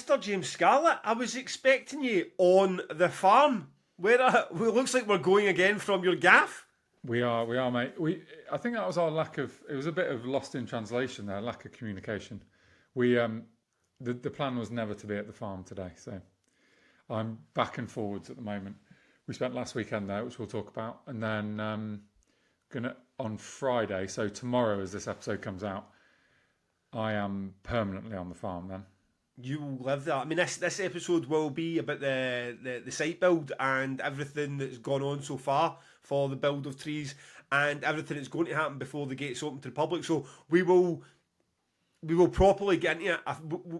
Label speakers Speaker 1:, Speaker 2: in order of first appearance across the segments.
Speaker 1: Mr. James Scarlett, I was expecting you on the farm. It looks like we're going again from your gaff.
Speaker 2: We are, mate. I think that was our lack of. It was a bit of lost in translation there, lack of communication. The plan was never to be at the farm today, so I'm back and forwards at the moment. We spent last weekend there, which we'll talk about, and then gonna on Friday. So tomorrow, as this episode comes out, I am permanently on the farm then.
Speaker 1: You will live there. I mean, this episode will be about the site build and everything that's gone on so far for the build of trees and everything that's going to happen before the gates open to the public. So we will properly get into it.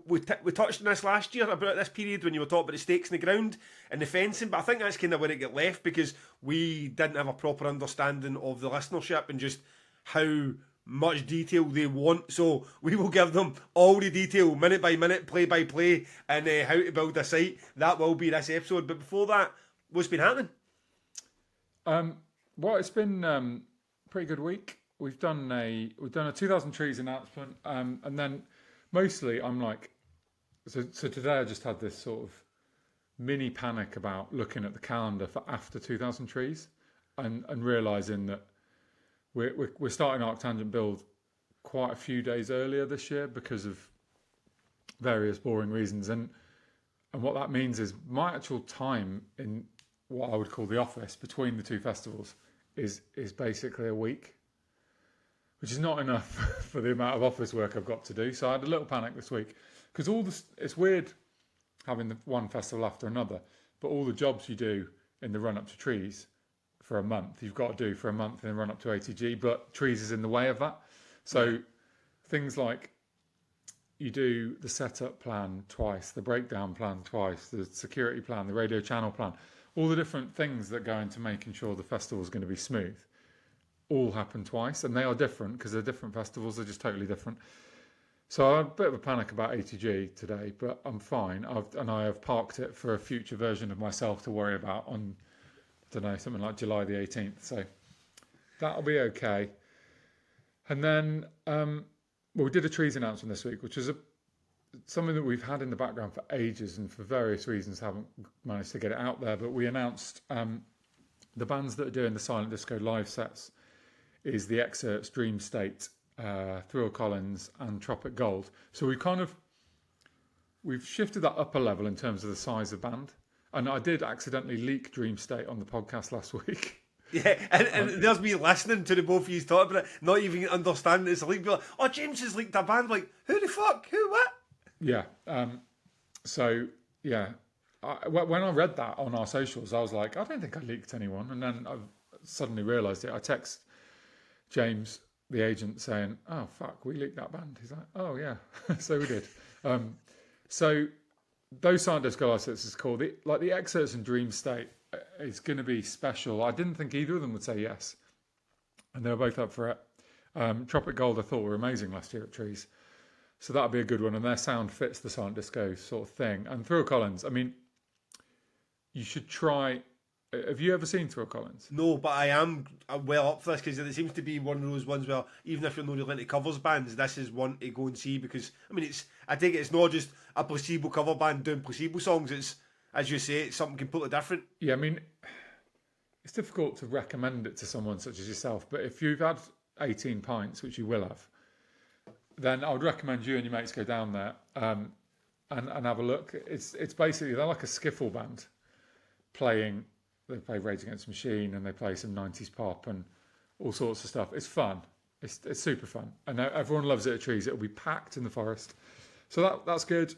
Speaker 1: We touched on this last year about this period when you were talking about the stakes in the ground and the fencing, but I think that's kind of where it got left because we didn't have a proper understanding of the listenership and just how much detail they want. So we will give them all the detail, minute by minute, play by play, and how to build a site. That will be this episode. But before that, what's been happening?
Speaker 2: Well, it's been a pretty good week. We've done a 2,000 trees announcement, and then mostly I'm like, so today I just had this sort of mini panic about looking at the calendar for after 2,000 trees, and realizing that we're starting Arctangent build quite a few days earlier this year because of various boring reasons, and what that means is my actual time in what I would call the office between the two festivals is basically a week, which is not enough for the amount of office work I've got to do. So I had a little panic this week because it's weird having the one festival after another, but all the jobs you do in the run up to trees for a month, you've got to do for a month and then run up to ATG, but trees is in the way of that. So things like you do the setup plan twice, the breakdown plan twice, the security plan, the radio channel plan, all the different things that go into making sure the festival is going to be smooth, all happen twice, and they are different because they're different festivals, they're just totally different. So I had a bit of a panic about ATG today, but I'm fine. I have parked it for a future version of myself to worry about on, I don't know, something like July the 18th. So that'll be okay. And then we did a trees announcement this week, which is something that we've had in the background for ages and for various reasons haven't managed to get it out there. But we announced the bands that are doing the Silent Disco live sets is the Excerpts, Dream State, Thrill Collins and Tropic Gold. So we've shifted that up a level in terms of the size of band. And I did accidentally leak Dream State on the podcast last week.
Speaker 1: Yeah, and there's me listening to the both of you talk about it, not even understanding it's a leak. Be like, oh, James has leaked a band. Like, who the fuck? Who, what?
Speaker 2: Yeah. When I read that on our socials, I was like, I don't think I leaked anyone. And then I suddenly realised it. I text James, the agent, saying, oh, fuck, we leaked that band. He's like, oh, yeah. So we did. So those Silent Disco live sets is called the Excerpts and Dream State is going to be special. I didn't think either of them would say yes, and they were both up for it. Tropic Gold I thought were amazing last year at Trees, so that'll be a good one, and their sound fits the Silent Disco sort of thing. And Thrill Collins, I mean, you should try. Have you ever seen Thrill Collins?
Speaker 1: No, but I am well up for this because it seems to be one of those ones where even if you're not really into covers bands, this is one to go and see because, I mean, I think it's not just a placebo cover band doing placebo songs. It's, as you say, it's something completely different.
Speaker 2: Yeah, I mean, it's difficult to recommend it to someone such as yourself, but if you've had 18 pints, which you will have, then I would recommend you and your mates go down there and have a look. It's basically, they're like a skiffle band playing. They play Rage Against the Machine and they play some 90s pop and all sorts of stuff. It's fun. It's super fun. And everyone loves it at Trees. It'll be packed in the forest. So that's good.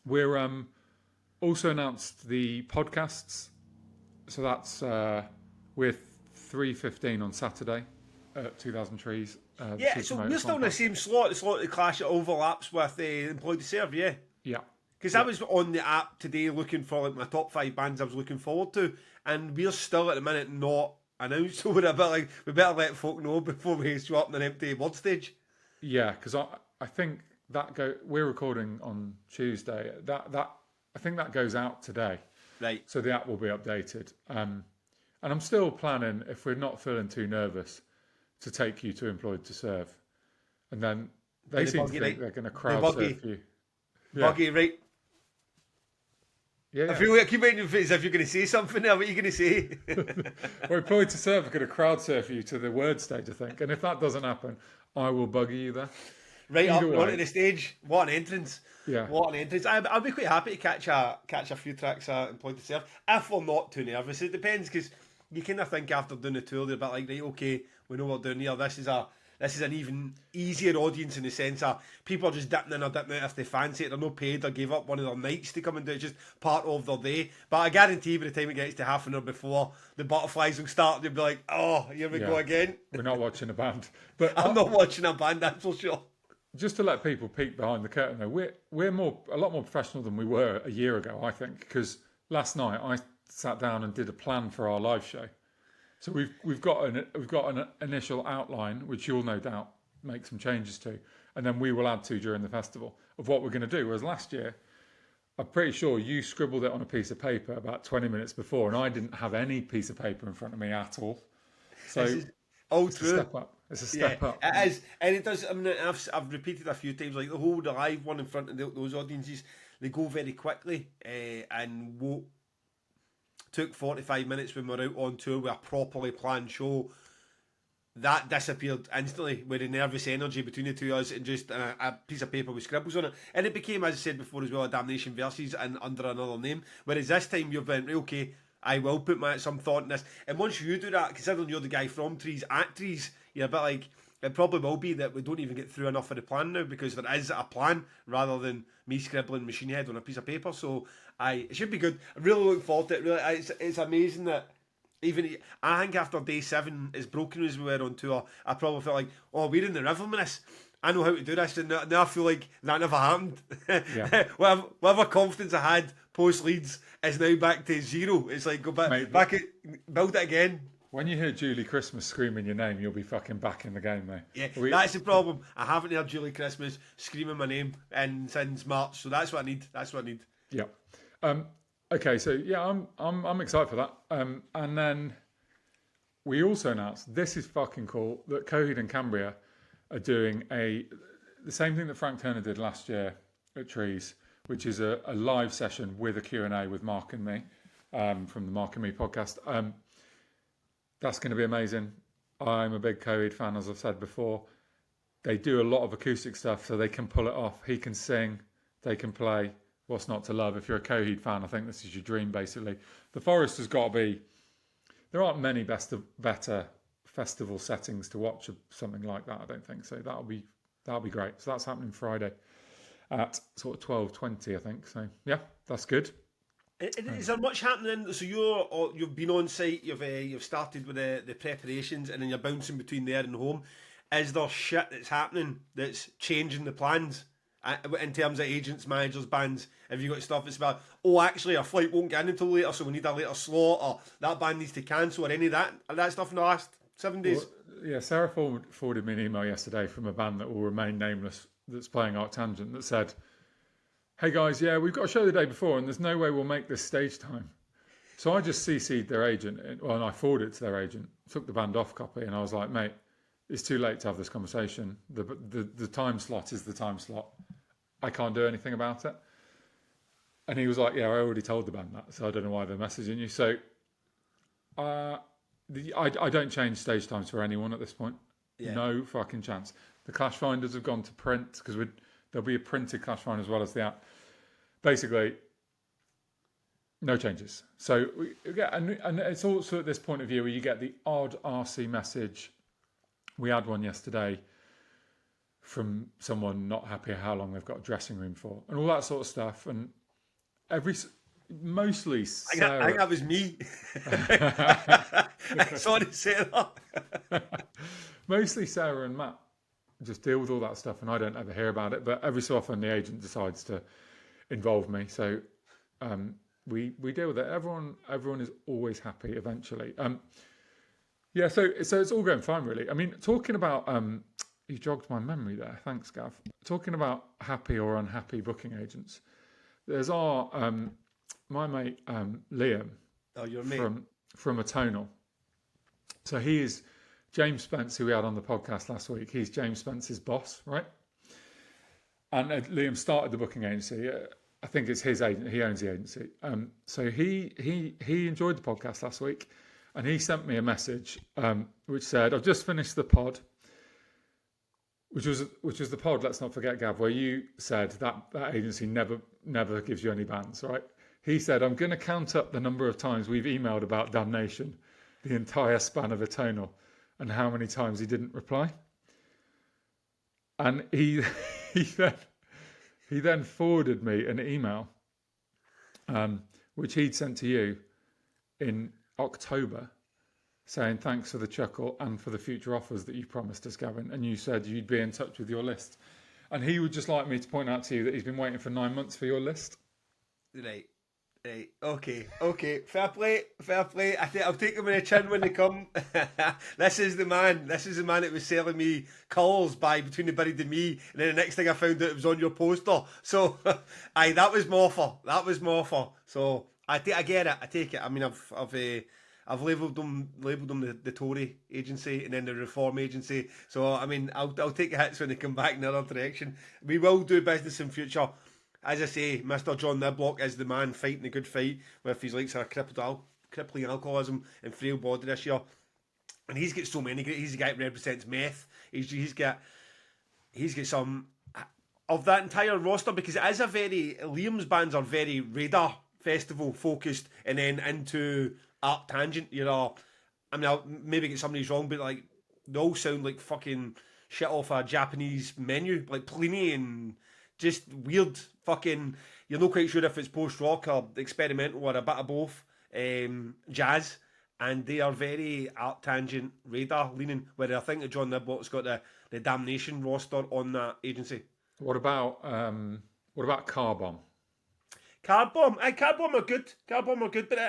Speaker 2: We're also announced the podcasts. So that's we're 3:15 on Saturday at 2,000 Trees.
Speaker 1: Yeah, so we're still in the same slot. The slot of Clash, it overlaps with Employed to Serve, yeah?
Speaker 2: Yeah.
Speaker 1: Because I was on the app today looking for like my top 5 bands I was looking forward to, and we're still at the minute not announced. So we're a bit like, we better let folk know before we show up in an empty word stage.
Speaker 2: Yeah, because I think we're recording on Tuesday. That I think that goes out today.
Speaker 1: Right.
Speaker 2: So the app will be updated. And I'm still planning, if we're not feeling too nervous, to take you to Employed to Serve, and then they seem to think they're going to crowd surf you.
Speaker 1: Buggy, right?
Speaker 2: Yeah.
Speaker 1: I feel like I keep making you feel as if you're going to say something there. What are you going to say?
Speaker 2: We're employed to serve. We're going to crowd surf you to the word stage, I think. And if that doesn't happen, I will buggy you there.
Speaker 1: Right up
Speaker 2: Either
Speaker 1: and onto
Speaker 2: way,
Speaker 1: the stage. What an entrance.
Speaker 2: yeah.
Speaker 1: What an entrance. I'd be quite happy to catch a few tracks employed to serve. If we're not too nervous. It depends, because you kind of think after doing the tour, they're a bit like, right, okay, we know what we're doing here. This is an even easier audience, in the sense of people are just dipping in or dipping out if they fancy it. They're not paid or gave up one of their nights to come and do it. It's just part of their day. But I guarantee by the time it gets to half an hour before, the butterflies will start. They'll be like, oh, here we go again.
Speaker 2: We're not watching a band. But
Speaker 1: I'm not watching a band, that's for sure.
Speaker 2: just to let people peek behind the curtain, though, we're a lot more professional than we were a year ago, I think, because last night I sat down and did a plan for our live show. So we've got an initial outline, which you'll no doubt make some changes to, and then we will add to during the festival of what we're going to do. Whereas last year, I'm pretty sure you scribbled it on a piece of paper about 20 minutes before, and I didn't have any piece of paper in front of me at all. So it's
Speaker 1: true.
Speaker 2: a step up. It's a step up.
Speaker 1: It is, and it does. I mean, I've repeated a few times, like the whole live one in front of those audiences, they go very quickly, and what took 45 minutes when we were out on tour with a properly planned show, that disappeared instantly with the nervous energy between the two of us and just a piece of paper with scribbles on it. And it became, as I said before as well, a Damnation Versus and under another name. Whereas this time you've been, okay, I will put some thought in this. And once you do that, considering you're the guy from Trees at Trees, you're a bit like, it probably will be that we don't even get through enough of the plan now, because there is a plan rather than me scribbling machine head on a piece of paper. So it should be good. I really look forward to it. Really, it's amazing that I think after day 7, as broken as we were on tour, I probably felt like, oh, we're in the rhythm of this. I know how to do this, and now I feel like that never happened.
Speaker 2: Yeah.
Speaker 1: whatever confidence I had post Leeds is now back to zero. It's like, go back, build it again.
Speaker 2: When you hear Julie Christmas screaming your name, you'll be fucking back in the game, mate.
Speaker 1: Yeah, that's the problem. I haven't heard Julie Christmas screaming my name since March, so that's what I need.
Speaker 2: Yeah. Okay, so yeah, I'm excited for that. And then we also announced, this is fucking cool, that Coheed and Cambria are doing the same thing that Frank Turner did last year at Trees, which is a live session with a Q&A with Mark and me from the Mark and Me podcast. That's going to be amazing. I'm a big Coheed fan, as I've said before. They do a lot of acoustic stuff, so they can pull it off. He can sing, they can play. What's not to love? If you're a Coheed fan, I think this is your dream, basically. The Forest has got to be... There aren't many better festival settings to watch something like that, I don't think. So that'll be great. So that's happening Friday at sort of 12:20, I think. So yeah, that's good.
Speaker 1: Is there much happening? So you've been on site, you've started with the preparations, and then you're bouncing between there and home. Is there shit that's happening that's changing the plans in terms of agents, managers, bands? Have you got stuff that's about, oh, actually our flight won't get in until later, so we need a later slot, or that band needs to cancel, or any of that stuff in the last 7 days?
Speaker 2: Well, yeah, Sarah forwarded me an email yesterday from a band that will remain nameless that's playing Arctangent that said, hey guys, yeah, we've got a show the day before and there's no way we'll make this stage time. So I just CC'd their agent, and I forwarded it to their agent, took the band off copy, and I was like, mate, it's too late to have this conversation. The time slot is the time slot. I can't do anything about it. And he was like, yeah, I already told the band that, so I don't know why they're messaging you. So I don't change stage times for anyone at this point. Yeah. No fucking chance. The Clash Finders have gone to print, because there'll be a printed Clash Finder as well as the app. Basically, no changes. So and it's also at this point of view where you get the odd RC message. We had one yesterday from someone not happy how long they've got a dressing room for, and all that sort of stuff. And mostly Sarah...
Speaker 1: I think that was me. Sorry to say that. Mostly
Speaker 2: Sarah and Matt just deal with all that stuff, and I don't ever hear about it. But every so often the agent decides to involve me, so we deal with it. Everyone is always happy eventually. Yeah, so it's all going fine, really. I mean, talking about you jogged my memory there. Thanks, Gav. Talking about happy or unhappy booking agents. There's my mate Liam.
Speaker 1: Oh, your mate
Speaker 2: from Atonal. So he is James Spence, who we had on the podcast last week. He's James Spence's boss, right? And Liam started the booking agency. I think it's his agent. He owns the agency. So he enjoyed the podcast last week, and he sent me a message which said, "I've just finished the pod." Which was the pod, let's not forget, Gav, where you said that agency never gives you any bans, right? He said, "I'm going to count up the number of times we've emailed about damnation, the entire span of a tonal, and how many times he didn't reply." And he then forwarded me an email, which he'd sent to you in October, saying thanks for the chuckle and for the future offers that you promised us, Gavin. And you said you'd be in touch with your list. And he would just like me to point out to you that he's been waiting for 9 months for your list.
Speaker 1: Right. Okay. Fair play. I'll take them in a chin when they come. This is the man that was selling me colours by Between the Buried and Me, and then the next thing I found out it was on your poster. So, that was my offer. So, I get it. I take it. I mean, I've labelled them the Tory agency and then the Reform agency. So, I mean, I'll take the hits when they come back in the other direction. We will do business in future. As I say, Mr. John Niblock is the man fighting the good fight with his likes of crippling alcoholism and frail body this year. And he's got so many. He's the guy that represents meth. He's got some of that entire roster, because it is Liam's bands are very radar festival focused, and then into art tangent. I'll maybe get some of these wrong, but like they all sound like fucking shit off a Japanese menu, like Pliny, and just weird fucking. You're not quite sure if it's post rock or experimental or a bit of both. Jazz, and they are very art tangent radar leaning. Where I think that John Niblock's got the Damnation roster on that agency.
Speaker 2: What about Car Bomb?
Speaker 1: Card Bomb are good. But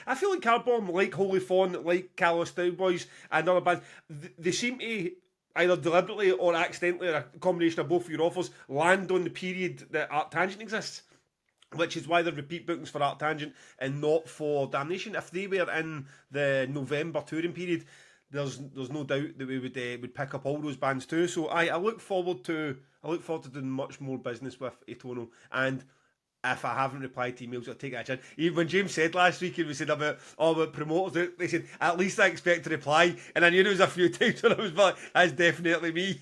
Speaker 1: I feel like Card Bomb, like Holy Fawn, like Callous Cowboys and other bands, they seem to either deliberately or accidentally, or a combination of both of your offers, land on the period that Art Tangent exists, which is why they're repeat bookings for Art Tangent and not for Damnation. If they were in the November touring period, there's no doubt that we would pick up all those bands too. So I look forward to doing much more business with Atonal. And if I haven't replied to emails, I'll take that a chance. Even when James said last week, and we said about promoters, they said, at least I expect a reply. And I knew there was a few times when I was like, that's definitely me.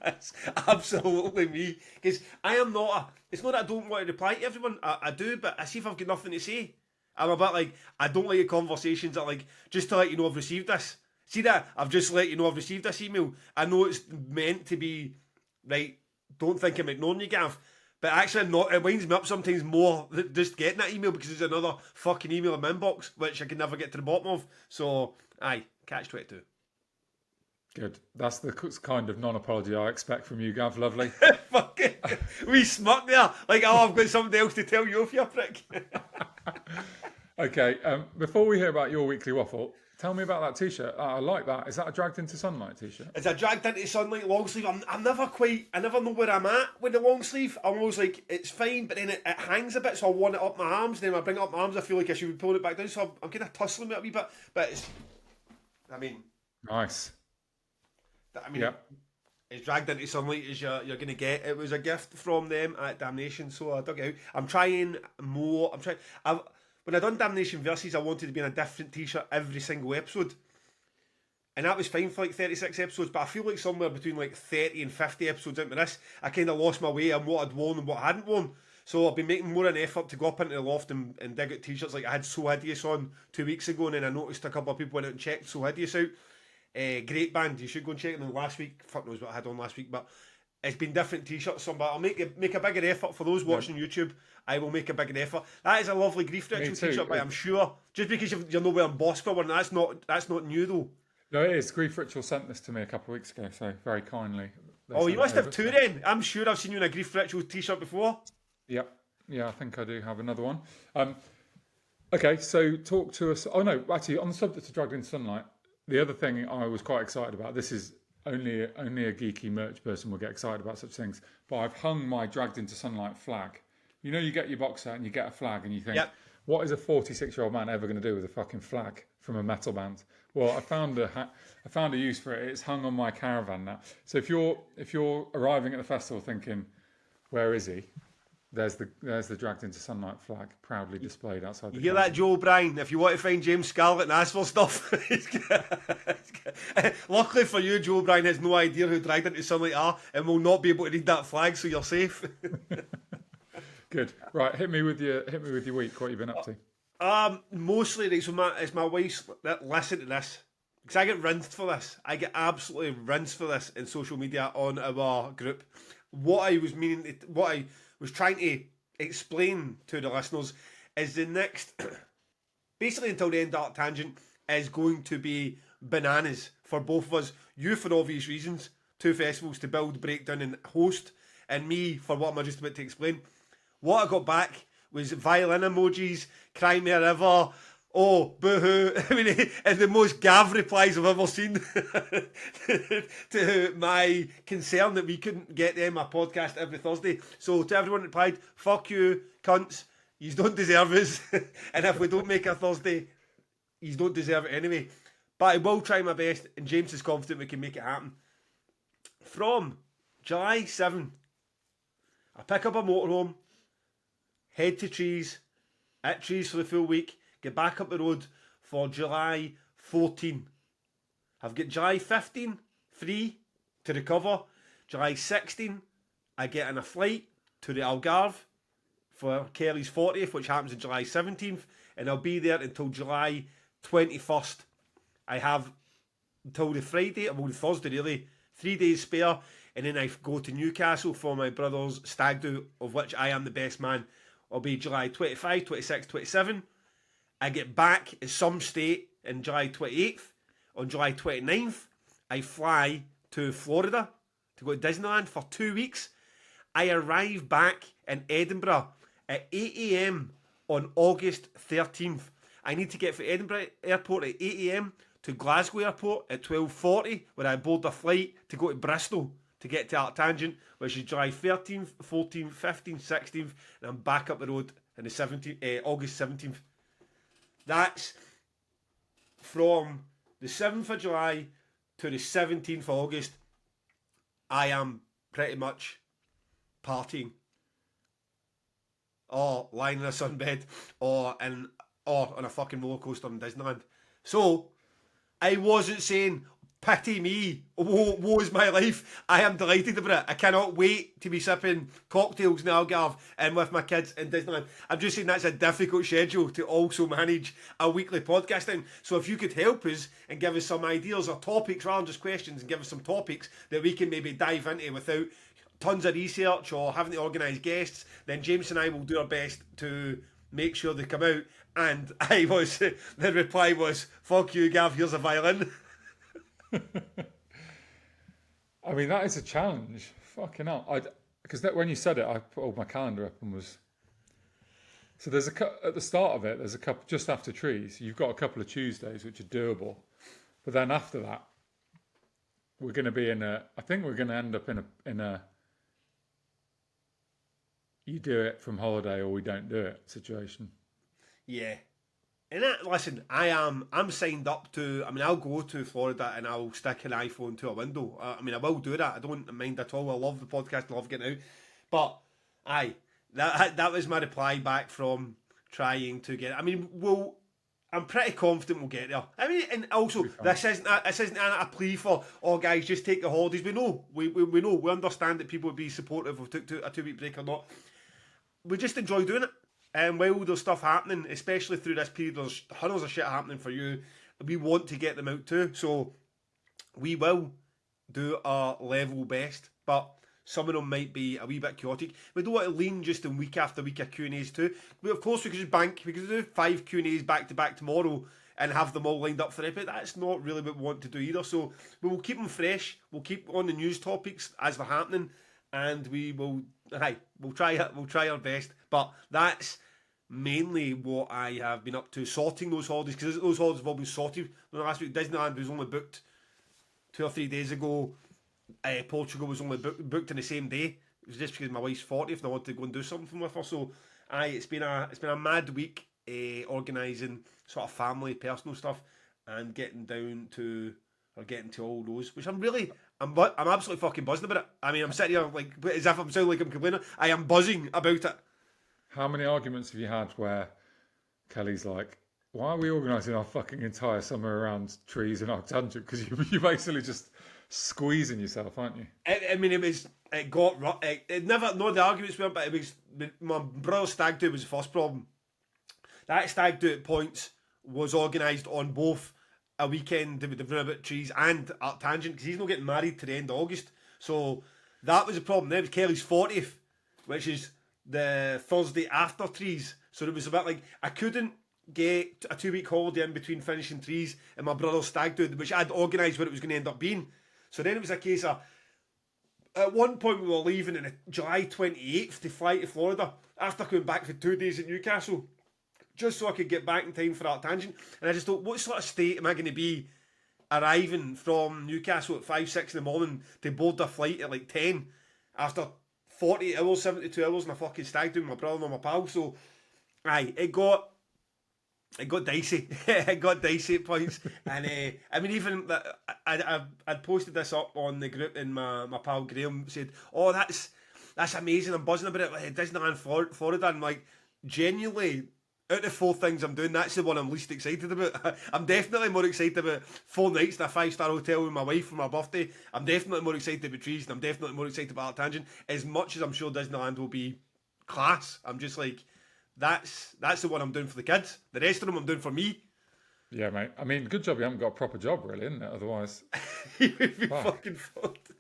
Speaker 1: That's absolutely me. Because I am not it's not that I don't want to reply to everyone. I do, but I see if I've got nothing to say. I'm a bit like, I don't like conversations that like, just to let you know I've received this. See that? I've just let you know I've received this email. I know it's meant to be, right, don't think I'm ignoring you, Gav. But actually, not. It winds me up sometimes more than just getting that email, because there's another fucking email in my inbox which I can never get to the bottom of. So, catch 22.
Speaker 2: Good. That's the kind of non-apology I expect from you, Gav. Lovely.
Speaker 1: Fucking we smirk there, like, oh, I've got somebody else to tell you off, you prick.
Speaker 2: Okay. Before we hear about your weekly waffle, tell me about that t-shirt. I like that. Is that a Dragged Into Sunlight t-shirt?
Speaker 1: It's a Dragged Into Sunlight long sleeve. I never know where I'm at with the long sleeve. I'm always like, it's fine, but then it hangs a bit, so I want it up my arms. Then when I bring it up my arms, I feel like I should be pulling it back down. So I'm kind of tussling it a wee bit. But
Speaker 2: Nice.
Speaker 1: As Dragged Into Sunlight as you're going to get. It was a gift from them at Damnation, so I dug it out. I'm trying more. When I done Damnation Versus, I wanted to be in a different t-shirt every single episode. And that was fine for like 36 episodes, but I feel like somewhere between like 30 and 50 episodes into this, I kind of lost my way on what I'd worn and what I hadn't worn. So I've been making more an effort to go up into the loft and dig out t-shirts. Like I had So Hideous on 2 weeks ago, and then I noticed a couple of people went out and checked So Hideous out. Great band, you should go and check them last week. Fuck knows what I had on last week, but it's been different t-shirts. So I'll make a bigger effort for those watching YouTube. I will make a bigger effort. That is a lovely Grief Ritual t-shirt, but I'm sure just because you're not wearing Boss for one, that's not new though.
Speaker 2: No, it is. Grief Ritual sent this to me a couple of weeks ago, so very kindly.
Speaker 1: Oh, you must have two then. I'm sure I've seen you in a Grief Ritual t-shirt before.
Speaker 2: Yep. Yeah, I think I do have another one. Okay, so talk to us. Oh no, actually, on the subject of Dragged Into Sunlight, the other thing I was quite excited about. This is only a geeky merch person will get excited about such things. But I've hung my Dragged Into Sunlight flag. You know, you get your box set and you get a flag, and you think, what is a 46-year-old man ever going to do with a fucking flag from a metal band? Well, I found a use for it. It's hung on my caravan now. So if you're arriving at the festival thinking, Where is he? There's the dragged into sunlight flag proudly displayed outside
Speaker 1: You
Speaker 2: the
Speaker 1: hear that,
Speaker 2: company.
Speaker 1: Joe O'Brien? If you want to find James Scarlett and ask for stuff. Luckily for you, Joe O'Brien has no idea who dragged into sunlight are and will not be able to read that flag, so you're safe.
Speaker 2: Good. Right, hit me with your week. What you been up to?
Speaker 1: Mostly, right, so it's my wife's. Listen to this, because I get rinsed for this. I get absolutely rinsed for this in social media on our group. What I was trying to explain to the listeners is the next, basically until the end of Dark Tangent, is going to be bananas for both of us. You for obvious reasons, 2 festivals to build, break down, and host, and me for what I'm just about to explain. What I got back was violin emojis, cry me a river, oh, boo-hoo. I mean, it's the most Gav replies I've ever seen to my concern that we couldn't get them a podcast every Thursday. So to everyone that replied, fuck you, cunts, you don't deserve us. And if we don't make a Thursday, you don't deserve it anyway. But I will try my best, and James is confident we can make it happen. From July 7, I pick up a motorhome, head to Trees, at Trees for the full week, get back up the road for July 14. I've got July 15 free to recover. July 16, I get on a flight to the Algarve for Kelly's 40th, which happens on July 17th, and I'll be there until July 21st. I have until the Friday, well, the Thursday really, 3 days spare, and then I go to Newcastle for my brother's stag do, of which I am the best man. I'll be July 25, 26, 27. I get back at some state in July 28th. On July 29th, I fly to Florida to go to Disneyland for 2 weeks. I arrive back in Edinburgh at 8 a.m. on August 13th. I need to get from Edinburgh Airport at 8 a.m. to Glasgow Airport at 12:40, where I board a flight to go to Bristol to get to Arc Tangent, which is July 13th, 14th, 15th, 16th, and I'm back up the road on the 17th, August 17th. That's from the 7th of July to the 17th of August. I am pretty much partying, or lying in a sunbed, or on a fucking roller coaster in Disneyland. So I wasn't saying pity me, woe is my life. I am delighted about it. I cannot wait to be sipping cocktails in the Algarve and with my kids in Disneyland. I'm just saying that's a difficult schedule to also manage a weekly podcasting. So if you could help us and give us some ideas or topics rather than just questions, and give us some topics that we can maybe dive into without tons of research or having to organise guests, then James and I will do our best to make sure they come out. And the reply was, fuck you, Gav, here's a violin.
Speaker 2: I mean, that is a challenge. Fucking hell. Because when you said it, I put all my calendar up and was. So there's at the start of it, there's a couple just after Trees. You've got a couple of Tuesdays which are doable, but then after that, we're going to be in a. I think we're going to end up in a. You do it from holiday or we don't do it situation.
Speaker 1: Yeah. And listen, I'm signed up to, I mean, I'll go to Florida and I'll stick an iPhone to a window. I mean, I will do that. I don't mind at all. I love the podcast. I love getting out. But, that was my reply back from trying to get, I mean, I'm pretty confident we'll get there. I mean, and also, this isn't a plea for, oh guys, just take the holidays. We know, we understand that people would be supportive of a 2 week break or not. We just enjoy doing it. And while there's stuff happening, especially through this period, there's hundreds of shit happening for you. We want to get them out too. So we will do our level best. But some of them might be a wee bit chaotic. We don't want to lean just in week after week of Q&As too. But of course we could just bank. We could do 5 Q&As back to back tomorrow and have them all lined up for it. But that's not really what we want to do either. So we will keep them fresh. We'll keep on the news topics as they're happening. And we'll try our best. But that's mainly what I have been up to, sorting those holidays, because those holidays have all been sorted. Last week Disneyland was only booked 2 or 3 days ago. Portugal was only booked in the same day. It was just because my wife's 40th and I wanted to go and do something with her. So it's been a mad week organising sort of family, personal stuff, and getting down to are getting to all those, which I'm absolutely fucking buzzing about it. I mean, I'm sitting here like as if I'm sounding like I'm complaining. I am buzzing about it.
Speaker 2: How many arguments have you had where Kelly's like, why are we organising our fucking entire summer around trees in our tangent? Because you're basically just squeezing yourself, aren't you?
Speaker 1: I mean, it never, no, the arguments weren't, but it was, my brother's stag do was the first problem. That stag do at points was organised on both a weekend that would have run about trees and Art Tangent, because he's not getting married to the end of August. So that was the problem. Then it was Kelly's 40th, which is the Thursday after trees. So it was a bit like, I couldn't get a 2-week holiday in between finishing trees and my brother's stag do, which I'd organised what it was going to end up being. So then it was a case of, at one point we were leaving on July 28th to fly to Florida after coming back for 2 days at Newcastle, just so I could get back in time for Art Tangent. And I just thought, what sort of state am I going to be arriving from Newcastle at 5, 6 in the morning to board a flight at like 10 after 40 hours, 72 hours in a fucking stag do with my brother and my pal. So, aye, it got dicey. It got dicey at points. And I mean, even I'd posted this up on the group, and my pal Graham said, "Oh, that's amazing. I'm buzzing about it. Like Disneyland, Florida." And like, genuinely, out of the 4 things I'm doing, that's the one I'm least excited about. I'm definitely more excited about 4 nights in a 5-star hotel with my wife for my birthday. I'm definitely more excited about trees, and I'm definitely more excited about Art Tangent. As much as I'm sure Disneyland will be class, I'm just like, that's the one I'm doing for the kids. The rest of them I'm doing for me.
Speaker 2: Yeah, mate. I mean, good job you haven't got a proper job, really, isn't it? Otherwise,
Speaker 1: You'd be fucking fucked.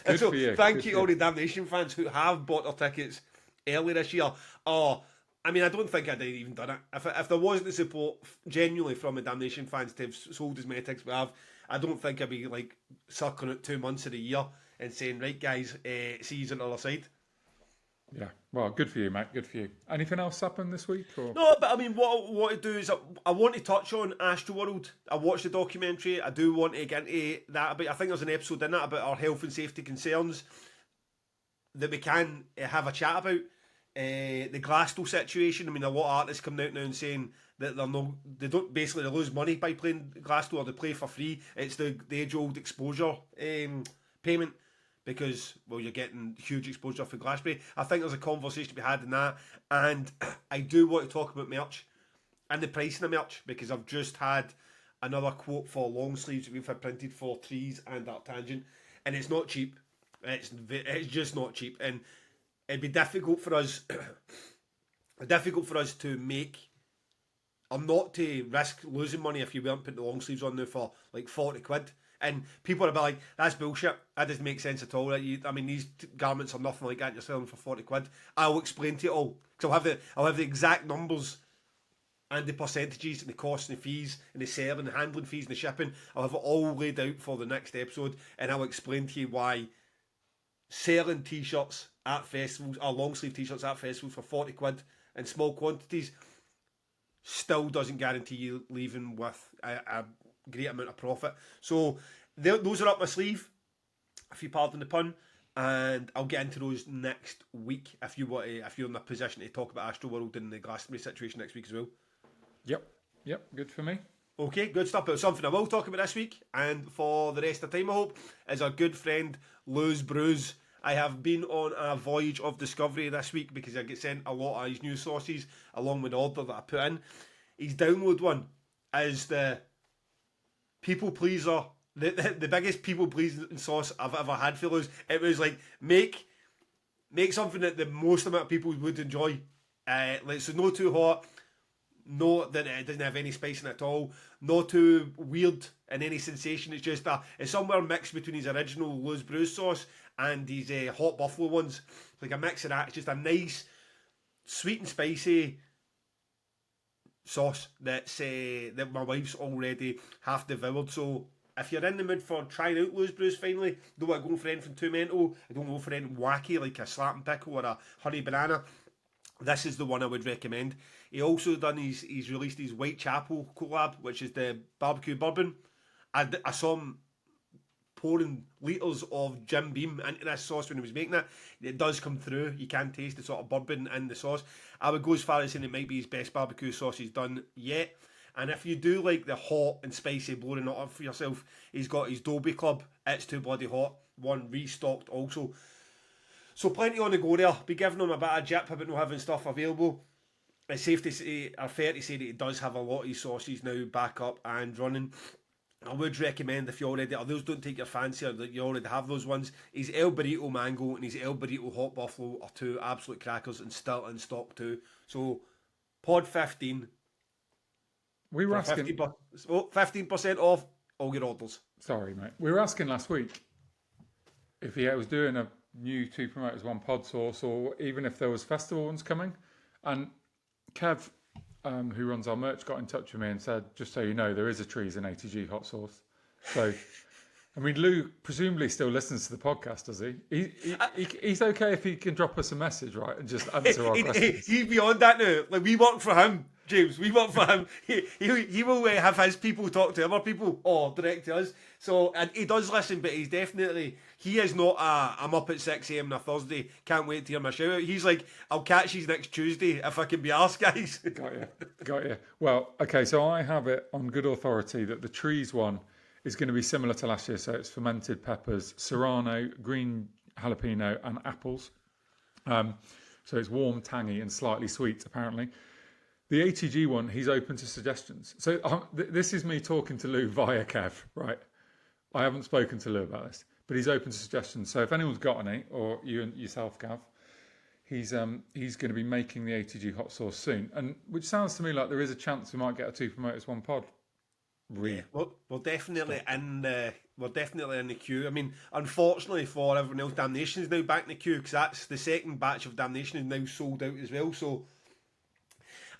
Speaker 2: Good
Speaker 1: so,
Speaker 2: for you.
Speaker 1: thank you all the Damnation fans who have bought their tickets early this year. Oh, I mean, I don't think I'd even done it. If there wasn't the support genuinely from the Damnation fans to have sold as many tickets we have, I don't think I'd be like circling it 2 months of the year and saying, right guys, see you on the other side.
Speaker 2: Yeah, well, good for you, mate. Good for you. Anything else happen this week? Or?
Speaker 1: No, but I mean, what I want to do is I want to touch on Astroworld. I watched the documentary. I do want to get into that a bit. I think there's an episode in that about our health and safety concerns that we can have a chat about. The Glasgow situation. I mean, a lot of artists coming out now and saying that they lose money by playing Glasgow, or they play for free. It's the age-old exposure payment. Because, well, you're getting huge exposure for Glastonbury. I think there's a conversation to be had in that. And I do want to talk about merch and the pricing of merch, because I've just had another quote for long sleeves that we've had printed for trees and Art Tangent. And it's not cheap. It's just not cheap. And it'd be difficult for us to make, or not to risk losing money if you weren't putting the long sleeves on there for like 40 quid. And people are like, that's bullshit. That doesn't make sense at all. I mean, these garments are nothing like that. You're selling for 40 quid. I'll explain to you all. Because I'll have the exact numbers and the percentages and the costs and the fees and the selling and the handling fees and the shipping. I'll have it all laid out for the next episode, and I'll explain to you why selling t-shirts at festivals, or long sleeve t-shirts at festivals for 40 quid in small quantities still doesn't guarantee you leaving with a great amount of profit. So those are up my sleeve, if you pardon the pun, and I'll get into those next week if you're in a position to talk about Astroworld and the Glastonbury situation next week as well.
Speaker 2: Yep, good for me.
Speaker 1: Okay, good stuff. But something I will talk about this week and for the rest of the time, I hope, is our good friend Lou's Brews. I have been on a voyage of discovery this week because I get sent a lot of his news sources along with the order that I put in. His download one is the people pleaser, the biggest people pleasing sauce I've ever had for Lou's. It was like, make something that the most amount of people would enjoy. So no too hot, no that it doesn't have any spice in it at all, no too weird and any sensation. It's just it's somewhere mixed between his original Lou's Brews sauce and his hot buffalo ones. It's like a mix of that. It's just a nice, sweet and spicy sauce that my wife's already half devoured. So if you're in the mood for trying out Lou's Brews finally, don't want to go for anything too mental, I don't go for anything wacky like a slapping pickle or a honey banana, this is the one I would recommend. He also he's released his Whitechapel collab, which is the barbecue bourbon. I saw him pouring litres of Jim Beam into this sauce when he was making it. It does come through. You can taste the sort of bourbon in the sauce. I would go as far as saying it might be his best barbecue sauce he's done yet. And if you do like the hot and spicy blowing it up for yourself, he's got his Dobie Club. It's too bloody hot. One restocked also. So plenty on the go there. Be giving him a bit of jip about not having stuff available. It's safe to say, or fair to say, that he does have a lot of his sauces now back up and running. I would recommend, if you already, or those don't take your fancy, or that you already have those ones, his El Burrito Mango and his El Burrito Hot Buffalo are two absolute crackers and still in stock too. So, pod 15.
Speaker 2: We were asking
Speaker 1: 15% off all your orders.
Speaker 2: Sorry, mate. We were asking last week if he was doing a new Two Promoters One Pod sauce, or even if there was festival ones coming. And Kev, who runs our merch, got in touch with me and said, just so you know, there is a Trees and ATG hot sauce. So, I mean, Lou presumably still listens to the podcast, does he? He's okay if he can drop us a message, right, and just answer our questions.
Speaker 1: He's beyond that now. Like, we work for him, James. We work for him. He will have his people talk to other people or direct to us. So, and he does listen, but he is not I'm up at 6 a.m. on a Thursday, can't wait to hear my shout out. He's like, I'll catch you next Tuesday if I can be asked, guys.
Speaker 2: Got you. Well, okay, so I have it on good authority that the Trees one is going to be similar to last year. So it's fermented peppers, serrano, green jalapeno, and apples. So it's warm, tangy, and slightly sweet, apparently. The ATG one, he's open to suggestions. So this is me talking to Lou via Kev, right? I haven't spoken to Lou about this, but he's open to suggestions. So if anyone's got any, or you and yourself, Gav, he's going to be making the ATG hot sauce soon, and which sounds to me like there is a chance we might get a Two Promoters One Pod.
Speaker 1: Yeah, we're definitely in the queue. I mean, unfortunately for everyone else, Damnation is now back in the queue, because that's the second batch of Damnation is now sold out as well. So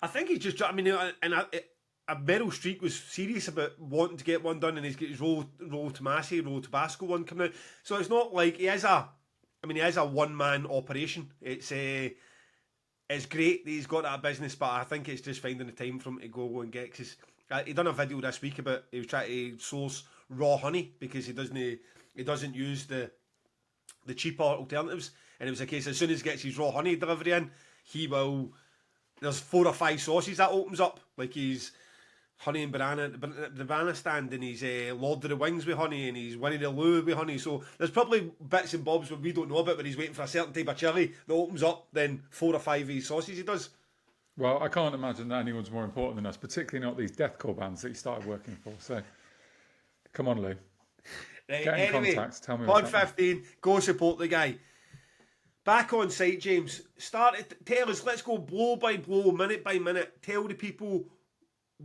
Speaker 1: I think he's just, I mean, and Meryl Streep was serious about wanting to get one done, and he's got his Rollo Tabasco one coming out. So it's not like he is a one-man operation. It's great that he's got that business, but I think it's just finding the time for him to go and get, because he done a video this week about he was trying to source raw honey because he doesn't use the cheaper alternatives, and it was a case as soon as he gets his raw honey delivery in, there's 4 or 5 sauces that opens up, like his honey and banana, the banana stand, and he's Lord of the Wings with honey, and he's Winnie the Lou with honey. So there's probably bits and bobs that we don't know about, but he's waiting for a certain type of chili that opens up, then 4 or 5 of his sauces he does.
Speaker 2: Well, I can't imagine that anyone's more important than us, particularly not these deathcore bands that you started working for. So, come on, Lou.
Speaker 1: Right,
Speaker 2: Get in contact. Tell me
Speaker 1: Pod
Speaker 2: what's happening.
Speaker 1: 15, go support the guy. Back on site, James. Tell us, let's go blow by blow, minute by minute. Tell the people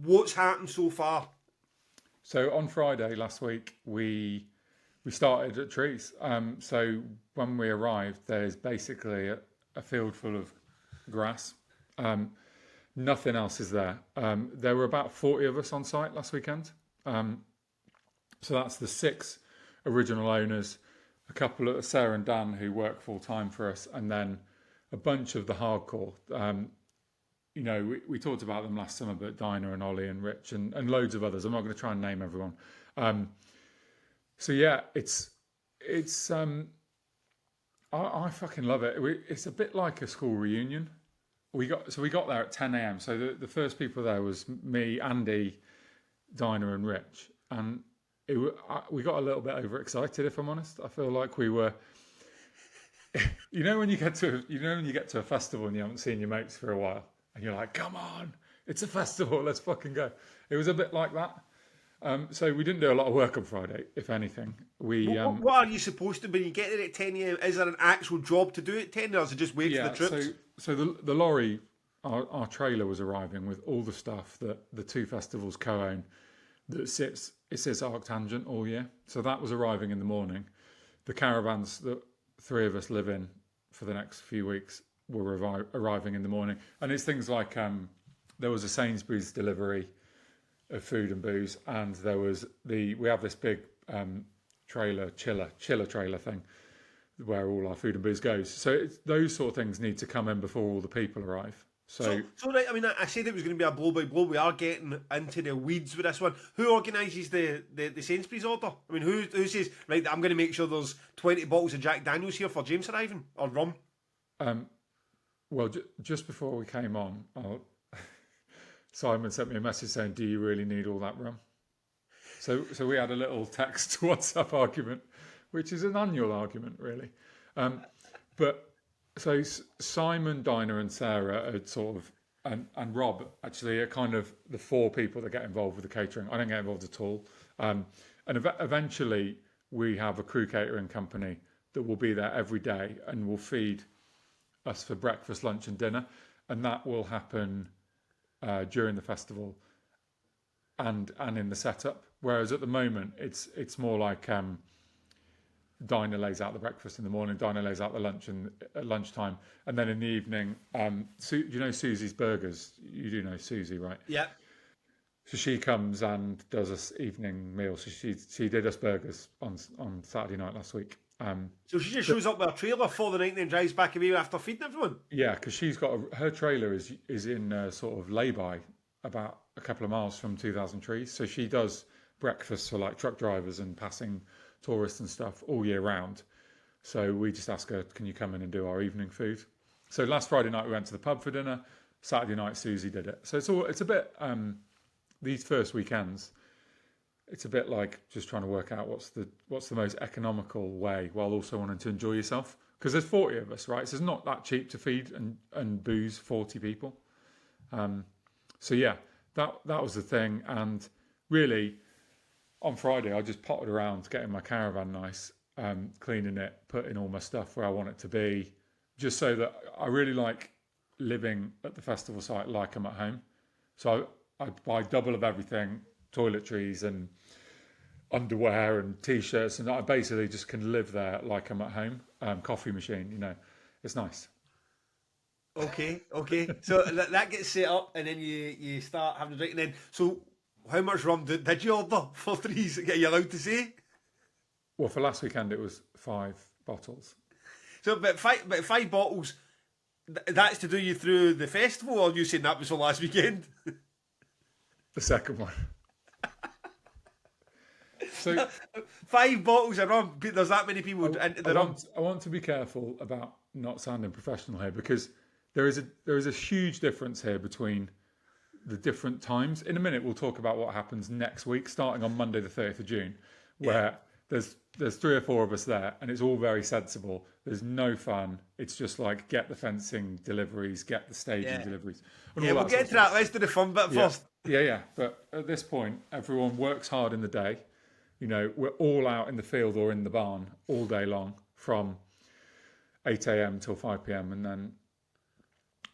Speaker 1: what's happened so far.
Speaker 2: So on Friday last week, we started at Trees. So when we arrived, there's basically a field full of grass. Nothing else is there. There were about 40 of us on site last weekend. So that's the 6 original owners, a couple of Sarah and Dan who work full time for us, and then a bunch of the hardcore. We talked about them last summer, but Dinah and Ollie and Rich and loads of others. I'm not going to try and name everyone. So yeah, I fucking love it. It's a bit like a school reunion. We got there at 10 a.m. So the first people there was me, Andy, Dinah, and Rich, and we got a little bit overexcited. If I'm honest, I feel like we were. When you get to a festival and you haven't seen your mates for a while, and you're like, "Come on, it's a festival, let's fucking go." It was a bit like that. So we didn't do a lot of work on Friday, if anything.
Speaker 1: What are you supposed to be? You get there at 10 a.m. Is there an actual job to do at 10, or is it just wait for the trips?
Speaker 2: So the lorry, our trailer was arriving with all the stuff that the 2 festivals co-own that sits arctangent all year. So that was arriving in the morning. The caravans that 3 of us live in for the next few weeks were arriving in the morning. And it's things like there was a Sainsbury's delivery of food and booze, and there was we have this big chiller trailer thing where all our food and booze goes. So those sort of things need to come in before all the people arrive. So
Speaker 1: right, I mean, I said it was going to be a blow by blow. We are getting into the weeds with this one. Who organises the Sainsbury's order? I mean, who says, right, I'm going to make sure there's 20 bottles of Jack Daniels here for James arriving, or rum?
Speaker 2: Well, just before we came on, Simon sent me a message saying, "Do you really need all that rum?" So we had a little text to WhatsApp argument, which is an annual argument, really. But so Simon, Dinah, and Sarah are sort of, and Rob actually are kind of the four people that get involved with the catering. I don't get involved at all. And eventually we have a crew catering company that will be there every day and will feed us for breakfast, lunch, and dinner, and that will happen during the festival and in the setup. Whereas at the moment, it's more like Dinah lays out the breakfast in the morning, Dinah lays out the lunch at lunchtime, and then in the evening, do you know Susie's Burgers? You do know Susie, right?
Speaker 1: Yeah.
Speaker 2: So she comes and does us evening meal. So she did us burgers on Saturday night last week.
Speaker 1: So she just shows up with a trailer for the night and then drives back away after feeding everyone?
Speaker 2: Yeah, because she's got her trailer is in sort of lay-by about a couple of miles from 2000 Trees. So she does breakfast for like truck drivers and passing tourists and stuff all year round. So we just ask her, can you come in and do our evening food? So last Friday night we went to the pub for dinner. Saturday night Susie did it. So it's a bit these first weekends, it's a bit like just trying to work out what's the most economical way while also wanting to enjoy yourself. Because there's 40 of us, right? So it's not that cheap to feed and booze 40 people. So yeah, that was the thing. And really, on Friday, I just potted around getting my caravan nice, cleaning it, putting all my stuff where I want it to be, just so that I really like living at the festival site like I'm at home. So I buy double of everything, toiletries and underwear and T-shirts, and I basically just can live there like I'm at home. Coffee machine, it's nice.
Speaker 1: Okay. So that gets set up, and then you start having a drink, and then so how much rum did you order for threes? Are you allowed to say?
Speaker 2: Well, for last weekend it was 5 bottles.
Speaker 1: So, but five bottles. That's to do you through the festival, or are you saying that was for last weekend?
Speaker 2: The second one. So
Speaker 1: 5 bottles of rum. There's that many people into the rum.
Speaker 2: I want to be careful about not sounding professional here, because there is a huge difference here between the different times. In a minute, we'll talk about what happens next week, starting on Monday, the 30th of June, where there's 3 or 4 of us there, and it's all very sensible. There's no fun. It's just like get the fencing deliveries, get the staging deliveries.
Speaker 1: Yeah, we'll get to that. Let's do the fun bit first.
Speaker 2: Yeah. But at this point, everyone works hard in the day. We're all out in the field or in the barn all day long from 8 a.m. till 5 p.m. and then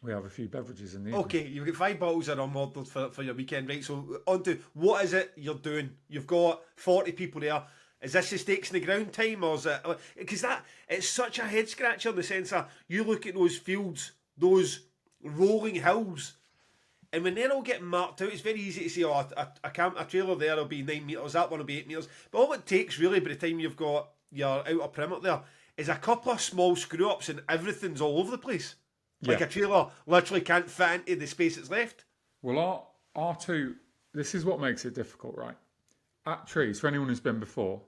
Speaker 2: we have a few beverages in the evening. Okay,
Speaker 1: you've got 5 bottles of rum ordered for your weekend, right? So on to what is it you're doing? You've got 40 people there. Is this the stakes in the ground time, or is it? Because it's such a head scratcher in the sense that you look at those fields, those rolling hills, and when they're all getting marked out, it's very easy to say, a trailer there will be 9 metres, that one will be 8 metres. But all it takes really by the time you've got your outer perimeter there is a couple of small screw ups and everything's all over the place. Like a trailer literally can't fit into the space that's left.
Speaker 2: Well, R2, this is what makes it difficult, right? At Trees, for anyone who's been before,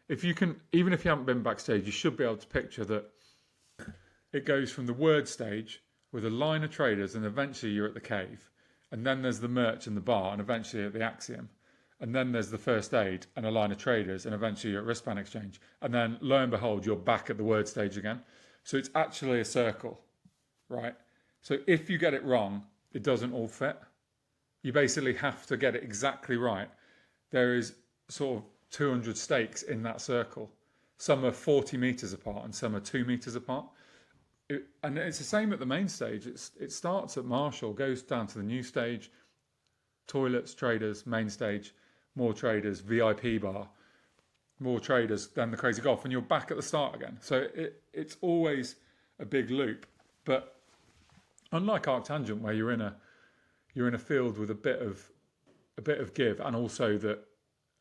Speaker 2: if you can, even if you haven't been backstage, you should be able to picture that it goes from the word stage with a line of traders, and eventually you're at the cave, and then there's the merch and the bar, and eventually at the Axiom, and then there's the first aid and a line of traders, and eventually you're at wristband exchange, and then lo and behold, you're back at the word stage again. So it's actually a circle, right? So if you get it wrong, it doesn't all fit. You basically have to get it exactly right. There is sort of 200 stakes in that circle. Some are 40 metres apart and some are 2 metres apart. And it's the same at the main stage. It starts at Marshall, goes down to the new stage, toilets, traders, main stage, more traders, VIP bar, more traders, then the crazy golf, and you're back at the start again. So it's always a big loop. But unlike Arctangent, where you're in a field with a bit of give, and also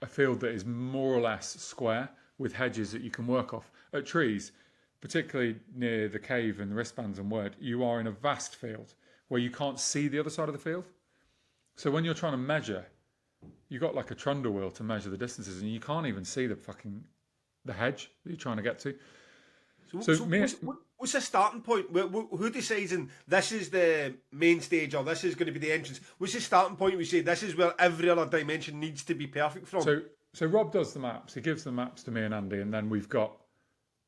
Speaker 2: a field that is more or less square with hedges that you can work off. At Trees, particularly near the cave and the wristbands and word, you are in a vast field where you can't see the other side of the field. So when you're trying to measure, you got like a trundle wheel to measure the distances, and you can't even see the hedge that you're trying to get to. So
Speaker 1: So
Speaker 2: me,
Speaker 1: what's the starting point? Who decides and this is the main stage or this is going to be the entrance? What's the starting point we say this is where every other dimension needs to be perfect from?
Speaker 2: so Rob does the maps. He gives the maps to me and Andy, and then we've got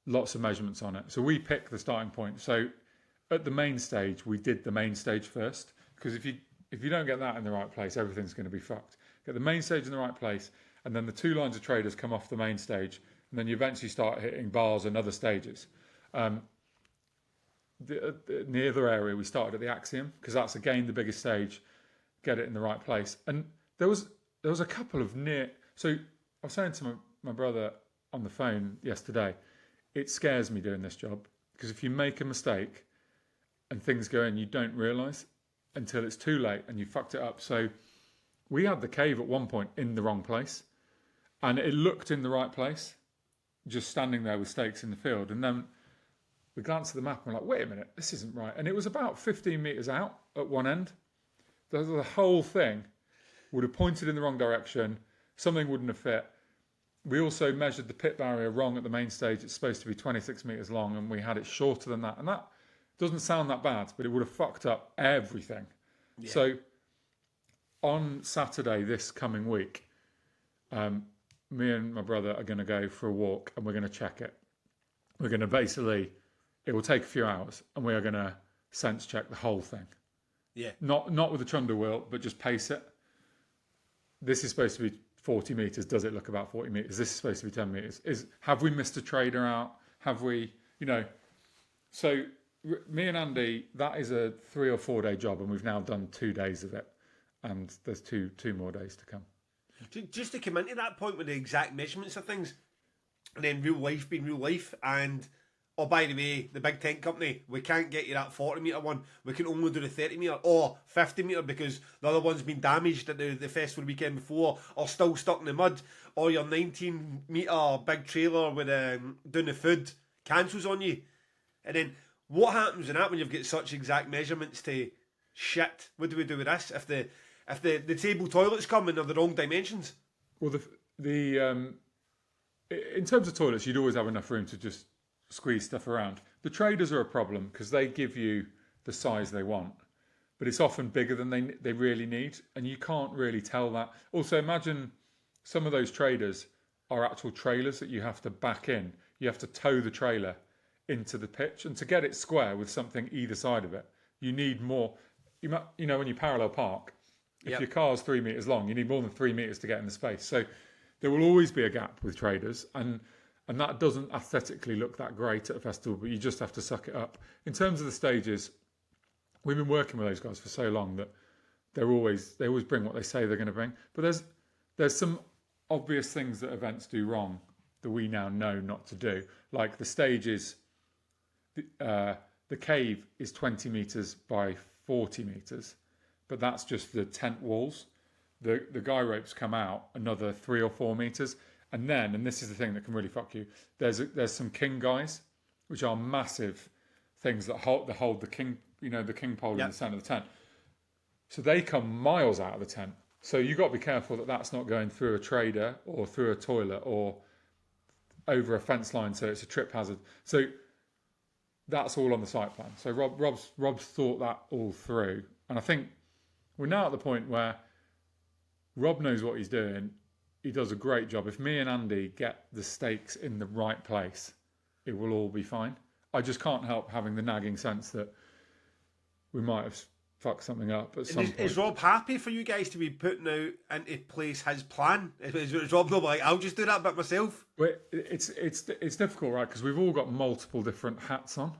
Speaker 2: lots of measurements on it. So we pick the starting point. So at the main stage, we did the main stage first, because if you don't get that in the right place, everything's going to be fucked. Get the main stage in the right place, and then the two lines of traders come off the main stage, and then you eventually start hitting bars and other stages. In the other area, we started at the Axiom, because that's again the biggest stage. Get it in the right place, and there was a couple of near. So I was saying to my brother on the phone yesterday, it scares me doing this job, because if you make a mistake and things go in, you don't realise until it's too late and you fucked it up. So we had the cave at one point in the wrong place, and it looked in the right place, just standing there with stakes in the field. And then we glanced at the map and we're like, wait a minute, this isn't right. And it was about 15 metres out at one end. The whole thing would have pointed in the wrong direction. Something wouldn't have fit. We also measured the pit barrier wrong at the main stage. It's supposed to be 26 metres long, and we had it shorter than that. And that doesn't sound that bad, but it would have fucked up everything. Yeah. So on Saturday this coming week, me and my brother are going to go for a walk, and we're going to check it. We're going to basically, it will take a few hours, and we are going to sense check the whole thing.
Speaker 1: Yeah.
Speaker 2: Not with the trundle wheel, but just pace it. This is supposed to be 40 metres. Does it look about 40 metres? This is supposed to be 10 metres. Have we missed a trader out? Have we, So me and Andy, that is a 3 or 4 day job, and we've now done 2 days of it, and there's two more days to come.
Speaker 1: Just to come into that point with the exact measurements of things, and then real life being real life, and oh, by the way, the big tent company, we can't get you that 40 metre one. We can only do the 30 metre or 50 metre because the other one's been damaged at the festival weekend before, or still stuck in the mud, or your 19 metre big trailer with doing the food cancels on you. And then what happens in that when you've got such exact measurements to shit? What do we do with this if the table toilets come and they're the wrong dimensions?
Speaker 2: Well, in terms of toilets, you'd always have enough room to just squeeze stuff around. The traders are a problem because they give you the size they want, but it's often bigger than they really need, and you can't really tell that. Also, imagine some of those traders are actual trailers that you have to back in. You have to tow the trailer into the pitch, and to get it square with something either side of it, you need more. When you parallel park, if your car's 3 metres long, you need more than 3 metres to get in the space. So there will always be a gap with traders, and that doesn't aesthetically look that great at a festival, but you just have to suck it up. In terms of the stages, we've been working with those guys for so long that they always bring what they say they're going to bring. But there's some obvious things that events do wrong that we now know not to do. Like the stages, the cave is 20 metres by 40 metres, but that's just the tent walls. The guy ropes come out another 3 or 4 metres. And then, and this is the thing that can really fuck you, there's some king guys, which are massive things that hold the king, the king pole in the centre of the tent. So they come miles out of the tent. So you've got to be careful that that's not going through a trader or through a toilet or over a fence line, so it's a trip hazard. So that's all on the site plan. So Rob's thought that all through. And I think we're now at the point where Rob knows what he's doing. He does a great job. If me and Andy get the stakes in the right place, it will all be fine. I just can't help having the nagging sense that we might have fucked something up at some point.
Speaker 1: Is Rob happy for you guys to be putting out into place his plan? Is Rob not like, I'll just do that bit myself?
Speaker 2: Well, it's difficult, right? Because we've all got multiple different hats on.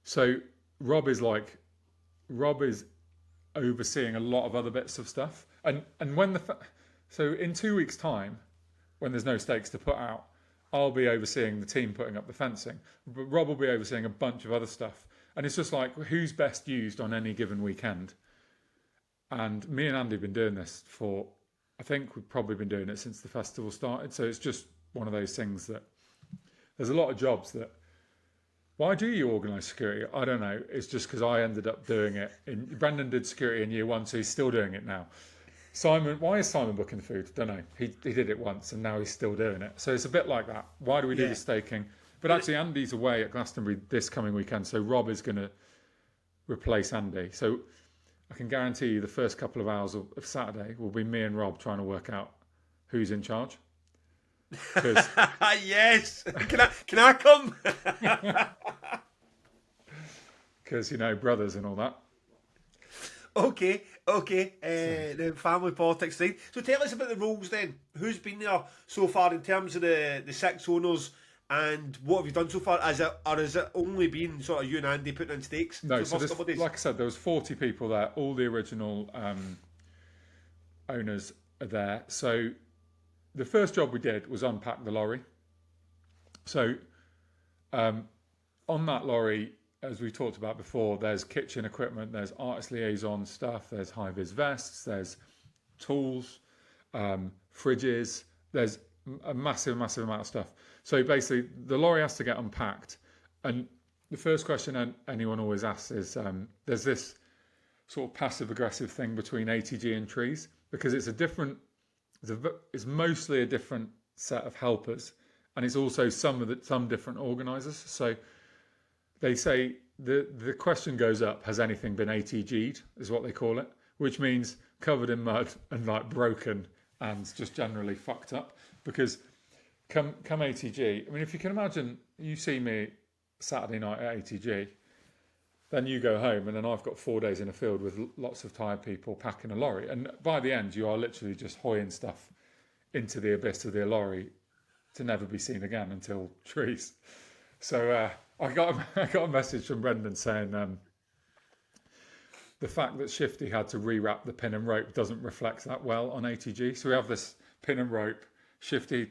Speaker 2: So Rob is overseeing a lot of other bits of stuff, and when so in 2 weeks' time, when there's no stakes to put out, I'll be overseeing the team putting up the fencing. But Rob will be overseeing a bunch of other stuff. And it's just like, who's best used on any given weekend? And me and Andy have been doing this I think we've probably been doing it since the festival started. So it's just one of those things that there's a lot of jobs that, why do you organise security? I don't know. It's just because I ended up doing it. Brendan did security in year 1, so he's still doing it now. Why is Simon booking the food? Don't know. He did it once and now he's still doing it. So it's a bit like that. Why do we do the staking? But actually, Andy's away at Glastonbury this coming weekend, so Rob is going to replace Andy. So I can guarantee you the first couple of hours of Saturday will be me and Rob trying to work out who's in charge.
Speaker 1: Yes, can I come?
Speaker 2: Because, you know, brothers and all that.
Speaker 1: Okay. The family politics thing. So tell us about the roles then. Who's been there so far in terms of the 6 owners, and what have you done so far? Has it only been sort of you and Andy putting in stakes?
Speaker 2: No,
Speaker 1: for the first couple of days?
Speaker 2: like I said, there was 40 people there. All the original owners are there. So the first job we did was unpack the lorry. So on that lorry, as we talked about before, there's kitchen equipment, there's artist liaison stuff, there's high-vis vests, there's tools, fridges, there's a massive amount of stuff. So basically, the lorry has to get unpacked. And the first question anyone always asks is, there's this sort of passive-aggressive thing between ATG and trees, because it's mostly a different set of helpers, and it's also some different organisers. So they say the question goes up: has anything been ATG'd? Is what they call it, which means covered in mud and like broken and just generally fucked up. Because come ATG, I mean, if you can imagine, you see me Saturday night at ATG, then you go home, and then I've got 4 days in a field with lots of tired people packing a lorry, and by the end you are literally just hoying stuff into the abyss of the lorry to never be seen again until trees. So I got a message from Brendan saying the fact that Shifty had to rewrap the pin and rope doesn't reflect that well on ATG. So we have this pin and rope. We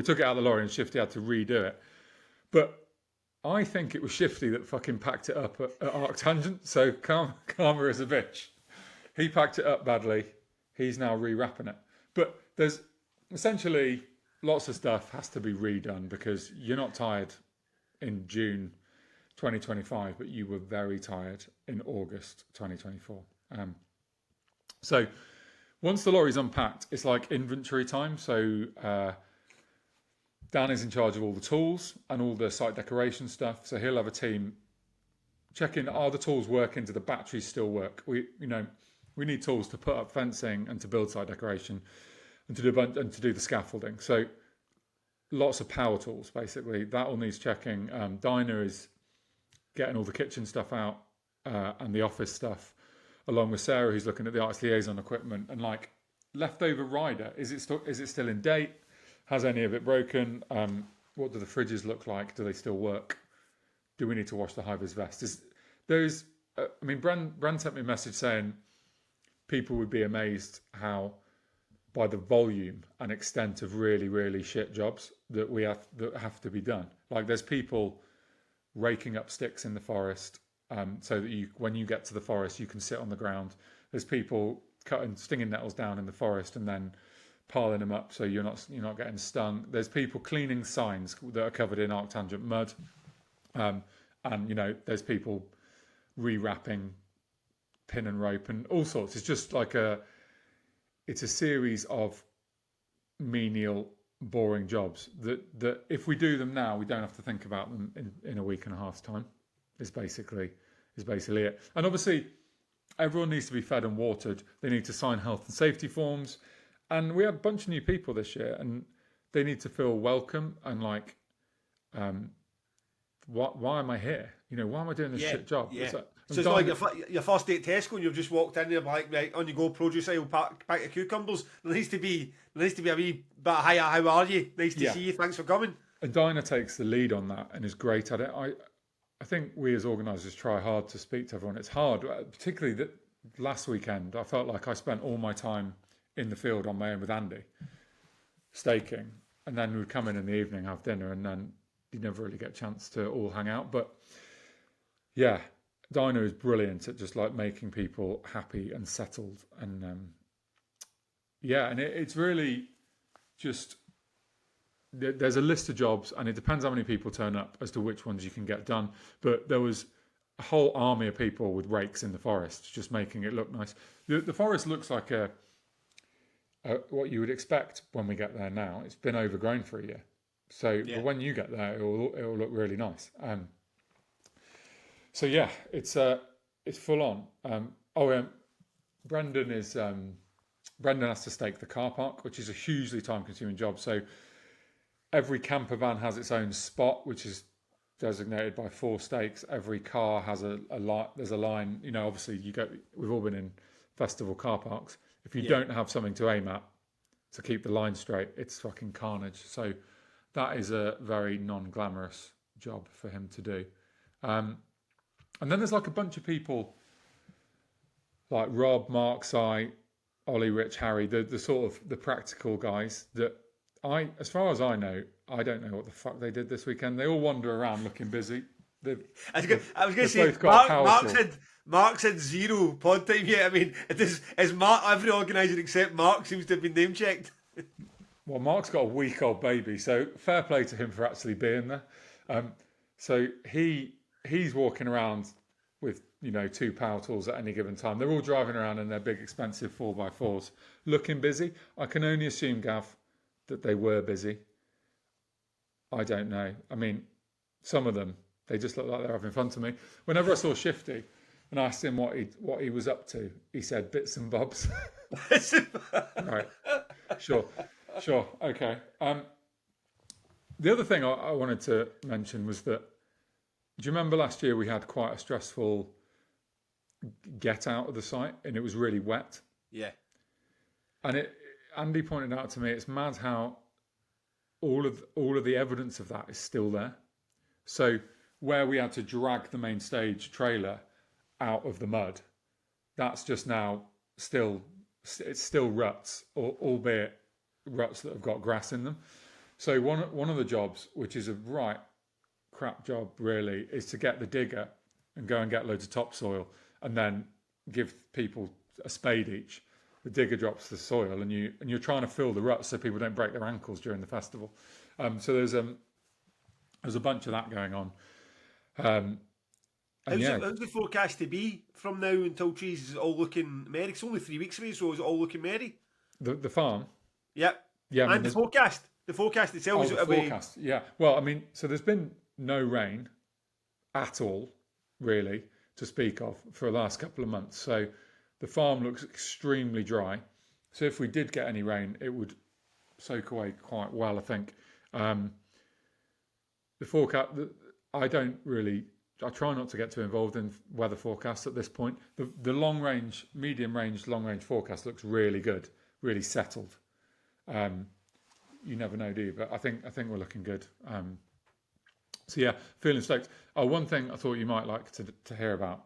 Speaker 2: took it out of the lorry, and Shifty had to redo it. But I think it was Shifty that fucking packed it up at Arctangent. So karma is a bitch. He packed it up badly. He's now rewrapping it. But there's essentially lots of stuff has to be redone, because you're not tired in June 2025, but you were very tired in August 2024. So once the lorry's unpacked, it's like inventory time. So Dan is in charge of all the tools and all the site decoration stuff. So he'll have a team checking, are the tools working? Do the batteries still work? We need tools to put up fencing and to build site decoration and to do the scaffolding. So lots of power tools, basically. That all needs checking. Dinah is getting all the kitchen stuff out and the office stuff, along with Sarah, who's looking at the artist liaison equipment. And like leftover rider, is it still in date? Has any of it broken? What do the fridges look like? Do they still work? Do we need to wash the high-vis vest? Bran sent me a message saying people would be amazed how, by the volume and extent of really, really shit jobs that have to be done. Like there's people raking up sticks in the forest, so that when you get to the forest, you can sit on the ground. There's people cutting stinging nettles down in the forest and then piling them up so you're not getting stung. There's people cleaning signs that are covered in Arctangent mud, and there's people rewrapping pin and rope and all sorts. It's just like it's a series of menial, boring jobs that if we do them now, we don't have to think about them in a week and a half's time. Is basically it. And obviously, everyone needs to be fed and watered. They need to sign health and safety forms. And we had a bunch of new people this year, and they need to feel welcome and like, why am I here? Why am I doing this shit job?
Speaker 1: Yeah. So it's like your first day at Tesco, and you've just walked in there like, right, on you go, produce aisle, pack of cucumbers. There needs to be a wee bit of, hiya, how are you? Nice to see you, thanks for coming.
Speaker 2: And Dinah takes the lead on that and is great at it. I think we as organisers try hard to speak to everyone. It's hard, particularly that last weekend. I felt like I spent all my time in the field on my own with Andy, staking, and then we'd come in the evening, have dinner, and then you never really get a chance to all hang out. But yeah, Dinah is brilliant at just like making people happy and settled, and and it's really just there's a list of jobs, and it depends how many people turn up as to which ones you can get done. But there was a whole army of people with rakes in the forest, just making it look nice. The forest looks like what you would expect when we get there now. It's been overgrown for a year. So, but when you get there, it'll look really nice. So yeah, it's full on. Brendan is Brendan has to stake the car park, which is a hugely time-consuming job. So every camper van has its own spot, which is designated by 4 stakes. Every car has a line. There's a line. You know, obviously, we've all been in festival car parks. If you don't have something to aim at to keep the line straight, it's fucking carnage. So that is a very non-glamorous job for him to do. And then there's like a bunch of people like Rob, Mark, Si, Ollie, Rich, Harry, the sort of the practical guys that as far as I know, I don't know what the fuck they did this weekend. They all wander around looking busy.
Speaker 1: I was going to say, Mark said 0 pod time yet. I mean, is Mark, every organiser except Mark seems to have been name checked.
Speaker 2: Well, Mark's got a week-old baby, so fair play to him for actually being there. So he's walking around with 2 power tools at any given time. They're all driving around in their big, expensive 4x4s, looking busy. I can only assume, Gav, that they were busy. I don't know. I mean, some of them, they just look like they're having fun to me. Whenever I saw Shifty and I asked him what he was up to, he said bits and bobs. Right. Sure. Okay. The other thing I wanted to mention was that, do you remember last year we had quite a stressful get out of the site and it was really wet?
Speaker 1: Yeah.
Speaker 2: And Andy pointed out to me, it's mad how all of the evidence of that is still there. So where we had to drag the main stage trailer out of the mud, that's just now it's still ruts, albeit ruts that have got grass in them. So one of the jobs, which is a right crap job really, is to get the digger and go and get loads of topsoil and then give people a spade each. The digger drops the soil and you're trying to fill the ruts so people don't break their ankles during the festival. So there's a bunch of that going on.
Speaker 1: How's the forecast to be from now until trees? Is it all looking merry? It's only 3 weeks away, so is it all looking merry?
Speaker 2: The farm?
Speaker 1: Yep.
Speaker 2: Yeah.
Speaker 1: And the forecast. The forecast itself.
Speaker 2: The forecast, yeah. Well, I mean, so there's been no rain at all, really, to speak of for the last couple of months. So the farm looks extremely dry. So if we did get any rain, it would soak away quite well, I think. The forecast, I try not to get too involved in weather forecasts at this point. The long range, medium range, long range forecast looks really good, really settled. You never know, do you? But I think we're looking good. So yeah, feeling stoked. One thing I thought you might like to hear about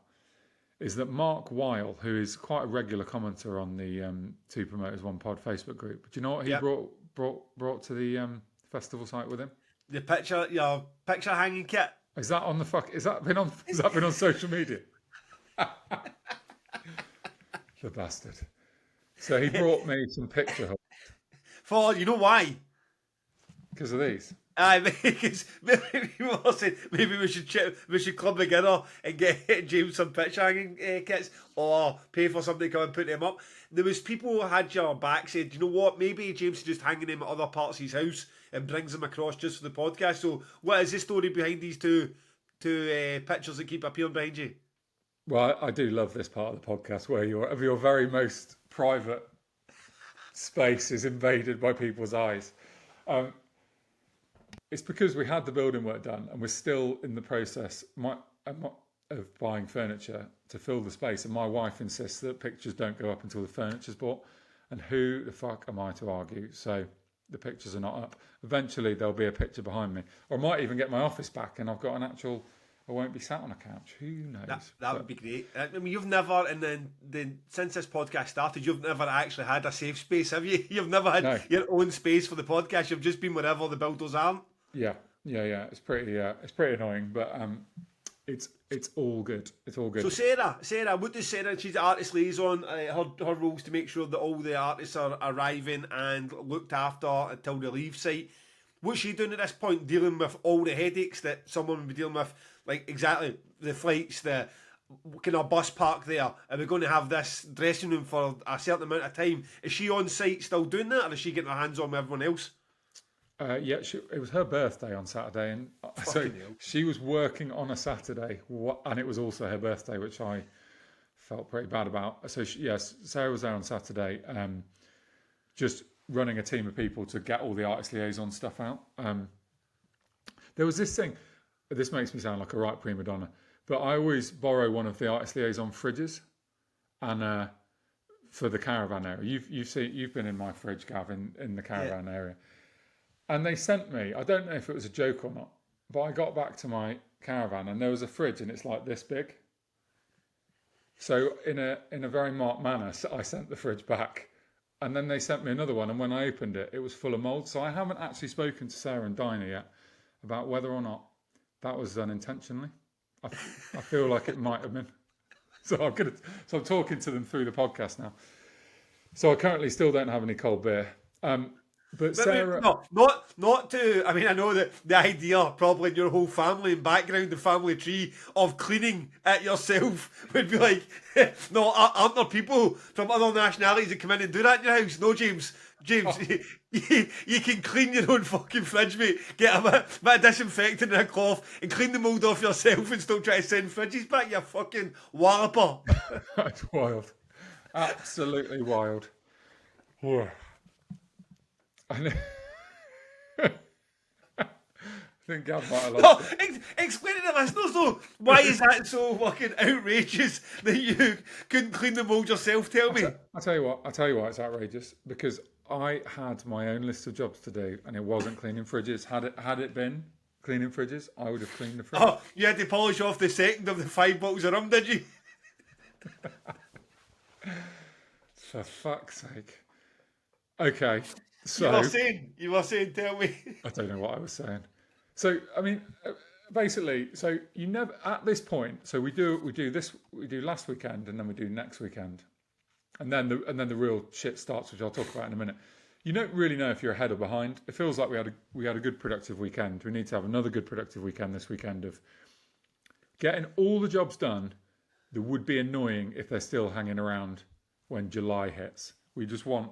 Speaker 2: is that Mark Weil, who is quite a regular commenter on the 2 Promoters 1 Pod Facebook group, do you know what he brought to the festival site with him?
Speaker 1: The picture hanging kit.
Speaker 2: Is that on has that been on social media? The bastard. So he brought me some picture hooks.
Speaker 1: For, you know why?
Speaker 2: Because of these.
Speaker 1: Because maybe we should club together and get James some picture hanging kits, or pay for somebody to come and put them up. There was people who had your back said, you know what, maybe James is just hanging them at other parts of his house and brings them across just for the podcast. So what is the story behind these two pictures that keep appearing behind you?
Speaker 2: Well, I do love this part of the podcast where your very most private space is invaded by people's eyes. It's because we had the building work done and we're still in the process of buying furniture to fill the space, and my wife insists that pictures don't go up until the furniture's bought, and who the fuck am I to argue? So the pictures are not up. Eventually there'll be a picture behind me, or I might even get my office back and I've got an actual, I won't be sat on a couch. Who knows?
Speaker 1: That would be great. I mean, you've never, and then since this podcast started, you've never actually had a safe space, have you? You've never had your own space for the podcast. You've just been wherever the builders aren't.
Speaker 2: Yeah. It's pretty annoying, but it's all good. It's all good.
Speaker 1: So Sarah, what does Sarah? She's the artist liaison. Her role's to make sure that all the artists are arriving and looked after until they leave site. What's she doing at this point? Dealing with all the headaches that someone would be dealing with, like exactly the flights, the kind of bus park there. Are we going to have this dressing room for a certain amount of time? Is she on site still doing that, or is she getting her hands on with everyone else?
Speaker 2: Yeah, it was her birthday on Saturday, and so
Speaker 1: Fucking hell.
Speaker 2: she was working on a Saturday, and it was also her birthday, which I felt pretty bad about. So yes, Sarah was there on Saturday, just running a team of people to get all the artist liaison stuff out. There was this thing. This makes me sound like a right prima donna, but I always borrow one of the artist liaison fridges, and for the caravan area. You've been in my fridge, Gav, in the caravan area. And they sent me, I don't know if it was a joke or not, but I got back to my caravan and there was a fridge and it's like this big. So in a very marked manner, I sent the fridge back. And then they sent me another one, and when I opened it, it was full of mould. So I haven't actually spoken to Sarah and Dinah yet about whether or not that was done intentionally. I feel like it might have been. So I'm talking to them through the podcast now. So I currently still don't have any cold beer. But Sarah,
Speaker 1: no, not to. I mean, I know that the idea, probably in your whole family and background, the family tree, of cleaning it yourself would be like, no, aren't there people from other nationalities that come in and do that in your house? No, James, you can clean your own fucking fridge, mate. Get a bit of disinfectant and a cloth and clean the mould off yourself and still try to send fridges back, you fucking walloper.
Speaker 2: That's wild, absolutely wild. Yeah. I think Gav might have lost it.
Speaker 1: Explain to the listeners though, why is that so fucking outrageous that you couldn't clean the mould yourself? Tell me.
Speaker 2: I'll tell you why it's outrageous. Because I had my own list of jobs to do, and it wasn't cleaning fridges. Had it been cleaning fridges, I would have cleaned the fridge.
Speaker 1: Oh, you had to polish off the second of the 5 bottles of rum, did you?
Speaker 2: For fuck's sake. Okay. So,
Speaker 1: you were saying, tell me.
Speaker 2: I don't know what I was saying. So, I mean, basically, so you never, at this point, so we do last weekend and then we do next weekend. And then the real shit starts, which I'll talk about in a minute. You don't really know if you're ahead or behind. It feels like we had a good productive weekend. We need to have another good productive weekend this weekend of getting all the jobs done that would be annoying if they're still hanging around when July hits. We just want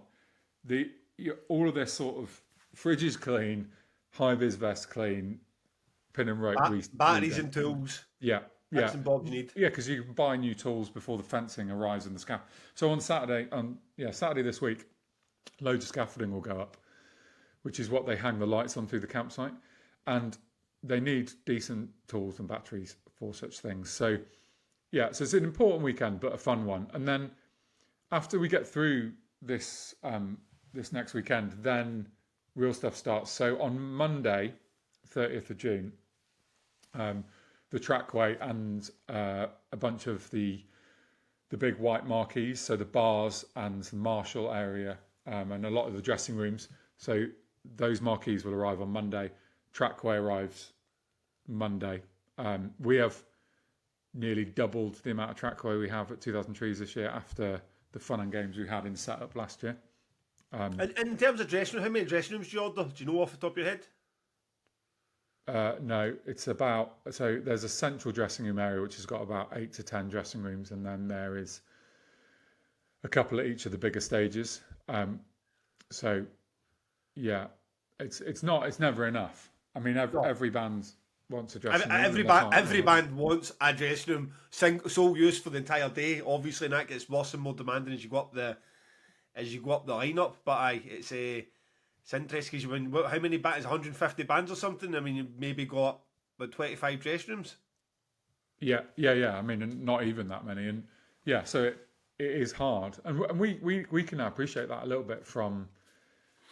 Speaker 2: all of this sort of fridges clean, high-vis vest clean, pin and rope.
Speaker 1: Batteries and tools.
Speaker 2: Yeah.
Speaker 1: Bits and bobs you need.
Speaker 2: Yeah, because you can buy new tools before the fencing arrives in the scaffold. So on Saturday, Saturday this week, loads of scaffolding will go up, which is what they hang the lights on through the campsite. And they need decent tools and batteries for such things. So, yeah, so it's an important weekend, but a fun one. And then after we get through this next weekend, then real stuff starts. So on Monday, 30th of June, the trackway and a bunch of the big white marquees, so the bars and the Marshall area, and a lot of the dressing rooms. So those marquees will arrive on Monday. Trackway arrives Monday. We have nearly doubled the amount of trackway we have at 2,000 Trees this year after the fun and games we had in setup last year.
Speaker 1: And in terms of dressing room, how many dressing rooms do you order? Do you know off the top of your head?
Speaker 2: No, it's about, so there's a central dressing room area which has got about 8 to 10 dressing rooms, and then there is a couple at each of the bigger stages. So yeah, it's never enough. I mean, every band wants a dressing room.
Speaker 1: Every band wants a dressing room, sole use for the entire day. Obviously, and that gets worse and more demanding as you go up the lineup. But it's interesting because how many bands? 150 bands or something. I mean, you maybe got about 25 dressing rooms.
Speaker 2: Yeah. I mean, not even that many, and yeah, so it is hard, and we can now appreciate that a little bit from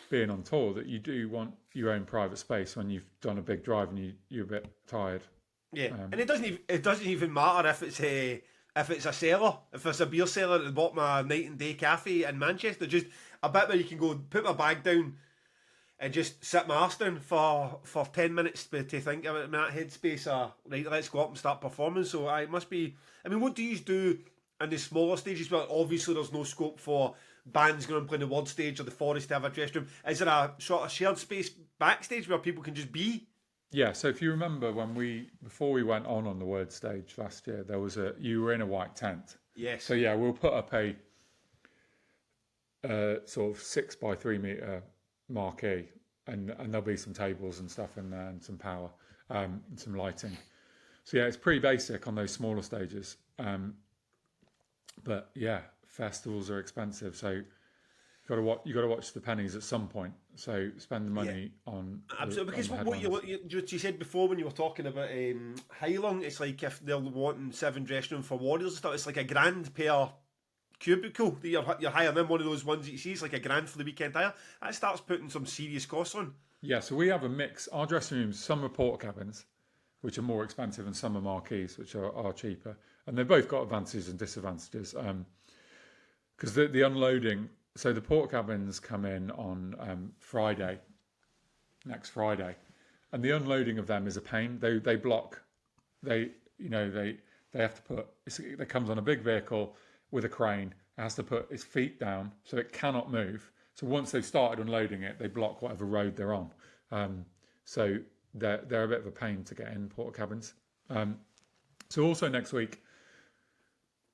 Speaker 2: being on tour, that you do want your own private space when you've done a big drive and you're a bit tired.
Speaker 1: Yeah, and it doesn't even matter if it's a cellar, if it's a beer cellar at the bottom of a night and day cafe in Manchester, just a bit where you can go put my bag down and just sit my arse down for 10 minutes to think about it in that headspace. Right, let's go up and start performing. So it must be. I mean, what do you do in the smaller stages? Well, obviously there's no scope for bands going and playing the World Stage or the Forest to have a dressing room. Is there a sort of shared space backstage where people can just be?
Speaker 2: Yeah, so if you remember before we went on the Word Stage last year, you were in a white tent.
Speaker 1: Yes.
Speaker 2: So yeah, we'll put up a sort of 6 by 3 meter marquee and there'll be some tables and stuff in there and some power and some lighting. So yeah, it's pretty basic on those smaller stages. But yeah, festivals are expensive, so you got to watch the pennies at some point. So spend the money on
Speaker 1: Absolutely, because
Speaker 2: on the
Speaker 1: what
Speaker 2: headliners.
Speaker 1: you said before when you were talking about Highland, it's like if they're wanting 7 dressing room for warriors and stuff, it's like a grand per cubicle that you're hiring in. One of those ones that you see is like a grand for the weekend hire. That starts putting some serious costs on.
Speaker 2: Yeah, so we have a mix. Our dressing rooms, some are porta cabins, which are more expensive, and some are marquees, which are cheaper. And they've both got advantages and disadvantages. Because the unloading, so the porta cabins come in on Friday, next Friday, and the unloading of them is a pain. They block. They have to put. It comes on a big vehicle with a crane. It has to put its feet down, so it cannot move. So once they've started unloading it, they block whatever road they're on. So they're a bit of a pain to get in, porta cabins. So also next week,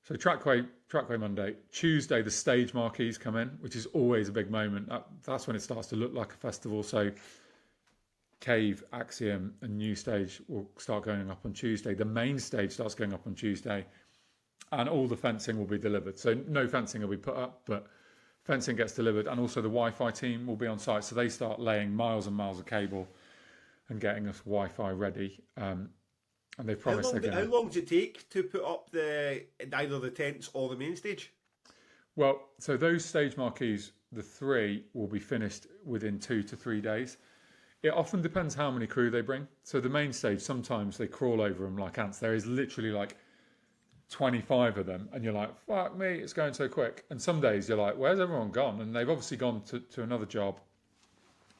Speaker 2: so Trackway Monday, Tuesday the stage marquees come in, which is always a big moment. That's when it starts to look like a festival. So Cave, Axiom and New Stage will start going up on Tuesday. The main stage starts going up on Tuesday, and all the fencing will be delivered. So no fencing will be put up, but fencing gets delivered, and also the Wi-Fi team will be on site. So they start laying miles and miles of cable and getting us Wi-Fi ready. And they promised they're going to...
Speaker 1: How long does it take to put up either the tents or the main stage?
Speaker 2: Well, so those stage marquees, the 3 will be finished within 2 to 3 days. It often depends how many crew they bring. So the main stage, sometimes they crawl over them like ants. There is literally like 25 of them, and you're like, fuck me, it's going so quick. And some days you're like, where's everyone gone? And they've obviously gone to another job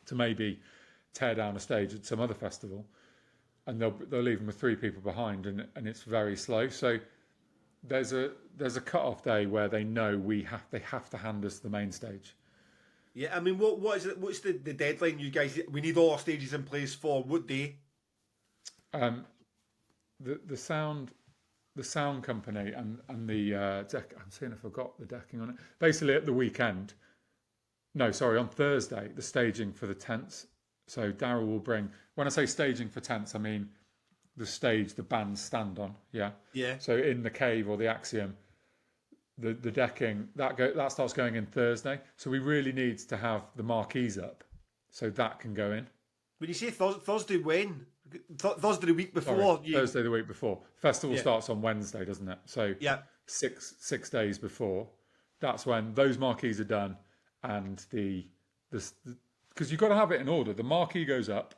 Speaker 2: to maybe tear down a stage at some other festival, and they'll leave them with 3 people behind, and it's very slow. So there's a cut-off day where they know they have to hand us the main stage.
Speaker 1: Yeah, I mean, what is it? What's the deadline? You guys, we need all our stages in place for what day?
Speaker 2: The sound company and the deck. I'm seeing if I've got the decking on it. Basically, at the weekend. No, sorry, on Thursday, the staging for the tents. So Darryl will bring. When I say staging for tents, I mean the stage the bands stand on. Yeah.
Speaker 1: Yeah.
Speaker 2: So in the Cave or the Axiom, the decking that starts going in Thursday. So we really need to have the marquees up, so that can go in.
Speaker 1: When you say Thursday, when? Thursday the week before.
Speaker 2: Sorry, Thursday the week before. Festival starts on Wednesday, doesn't it? So
Speaker 1: yeah,
Speaker 2: 6 days before. That's when those marquees are done, and because you've got to have it in order. The marquee goes up,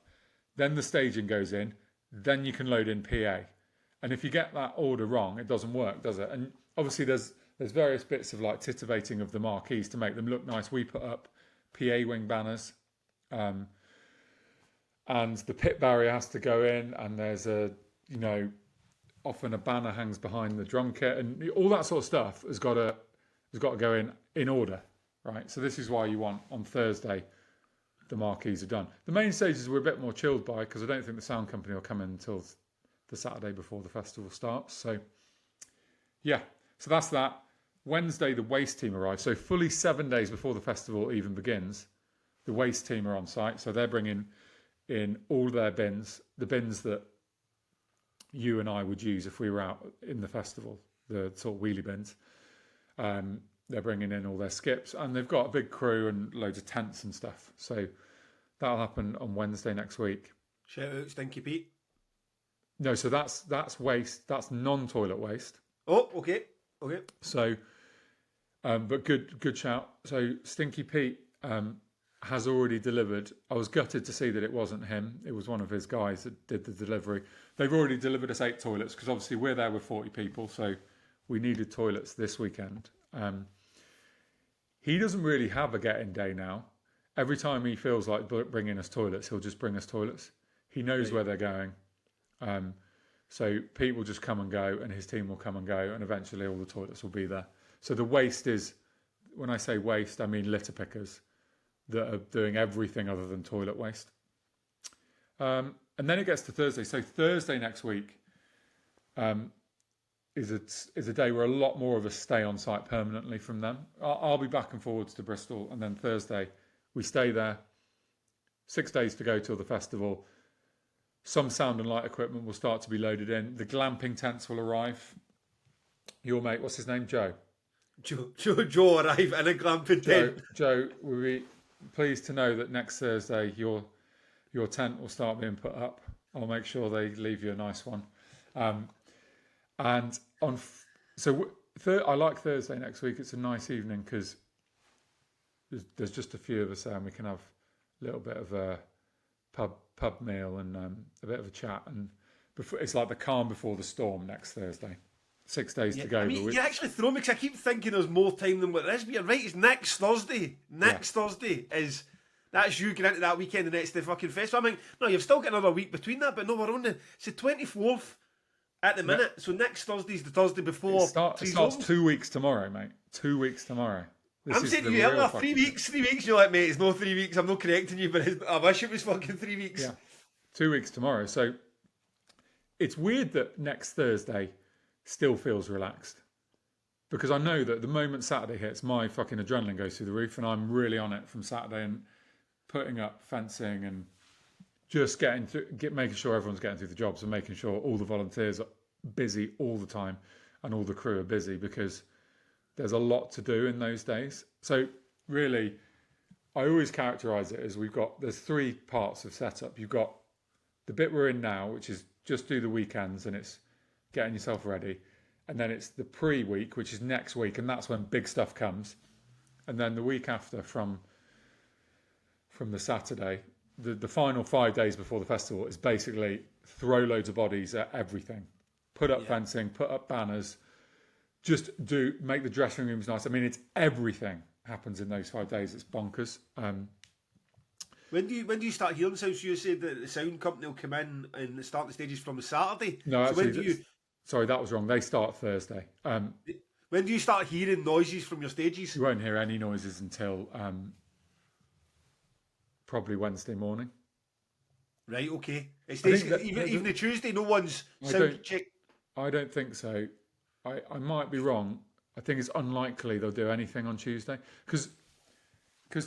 Speaker 2: then the staging goes in, then you can load in PA. And if you get that order wrong, it doesn't work, does it? And obviously there's various bits of like titivating of the marquees to make them look nice. We put up PA wing banners, and the pit barrier has to go in, and there's often a banner hangs behind the drum kit, and all that sort of stuff has got to go in order, right? So this is why you want on Thursday the marquees are done. The main stages we're a bit more chilled by, because I don't think the sound company will come in until the Saturday before the festival starts. So yeah, so that's that. Wednesday the waste team arrives, so fully 7 days before the festival even begins, the waste team are on site. So they're bringing in all their bins, the bins that you and I would use if we were out in the festival, the sort of wheelie bins. They're bringing in all their skips, and they've got a big crew and loads of tents and stuff. So that'll happen on Wednesday next week.
Speaker 1: Shout out Stinky Pete.
Speaker 2: No, so that's waste. That's non-toilet waste.
Speaker 1: Oh, okay.
Speaker 2: So, but good shout. So Stinky Pete has already delivered. I was gutted to see that it wasn't him. It was one of his guys that did the delivery. They've already delivered us 8 toilets, because obviously we're there with 40 people, so we needed toilets this weekend. He doesn't really have a get-in day now. Every time he feels like bringing us toilets, he'll just bring us toilets. He knows where they're going. So Pete will just come and go, and his team will come and go, and eventually all the toilets will be there. So the waste is, when I say waste, I mean litter pickers that are doing everything other than toilet waste. And then it gets to Thursday. So Thursday next week is a day where a lot more of us stay on site permanently from them. I'll be back and forwards to Bristol, and then Thursday we stay there, 6 days to go till the festival. Some sound and light equipment will start to be loaded in. The glamping tents will arrive. Your mate, what's his name? Joe.
Speaker 1: Joe arrive in a glamping tent.
Speaker 2: Joe, we'll be pleased to know that next Thursday your tent will start being put up. I'll make sure they leave you a nice one. And on I like Thursday next week. It's a nice evening because there's just a few of us there, and we can have a little bit of a pub meal and a bit of a chat. And it's like the calm before the storm next Thursday. 6 days to go.
Speaker 1: I mean, you actually throw me because I keep thinking there's more time than what there is. But you're right, it's next Thursday. Thursday that's you getting into that weekend and it's the fucking festival. I mean, no, you've still got another week between that, but no, we're on it's the 24th at the minute. So next Thursday's the Thursday before.
Speaker 2: It starts 2 weeks tomorrow, mate. 2 weeks tomorrow.
Speaker 1: I'm saying to you earlier, 3 weeks. 3 weeks. You're like, mate, it's no 3 weeks. I'm not correcting you, but I wish it was fucking 3 weeks.
Speaker 2: Yeah, 2 weeks tomorrow. So it's weird that next Thursday still feels relaxed, because I know that the moment Saturday hits, my fucking adrenaline goes through the roof, and I'm really on it from Saturday and putting up fencing and just making sure everyone's getting through the jobs and making sure all the volunteers are busy all the time and all the crew are busy, because there's a lot to do in those days. So really, I always characterise it as there's 3 parts of setup. You've got the bit we're in now, which is just do the weekends, and it's getting yourself ready. And then it's the pre-week, which is next week, and that's when big stuff comes. And then the week after, from the Saturday, the final 5 days before the festival is basically throw loads of bodies at everything. Put up fencing, put up banners, just make the dressing rooms nice. I mean, it's everything happens in those 5 days. It's bonkers.
Speaker 1: When do you start hearing sounds? You said that the sound company will come in and start the stages from the Saturday.
Speaker 2: No, actually, sorry, that was wrong. They start Thursday.
Speaker 1: When do you start hearing noises from your stages?
Speaker 2: You won't hear any noises until probably Wednesday morning.
Speaker 1: Right, okay. It's even the Tuesday, no one's sound check.
Speaker 2: I don't think so. I might be wrong. I think it's unlikely they'll do anything on Tuesday, because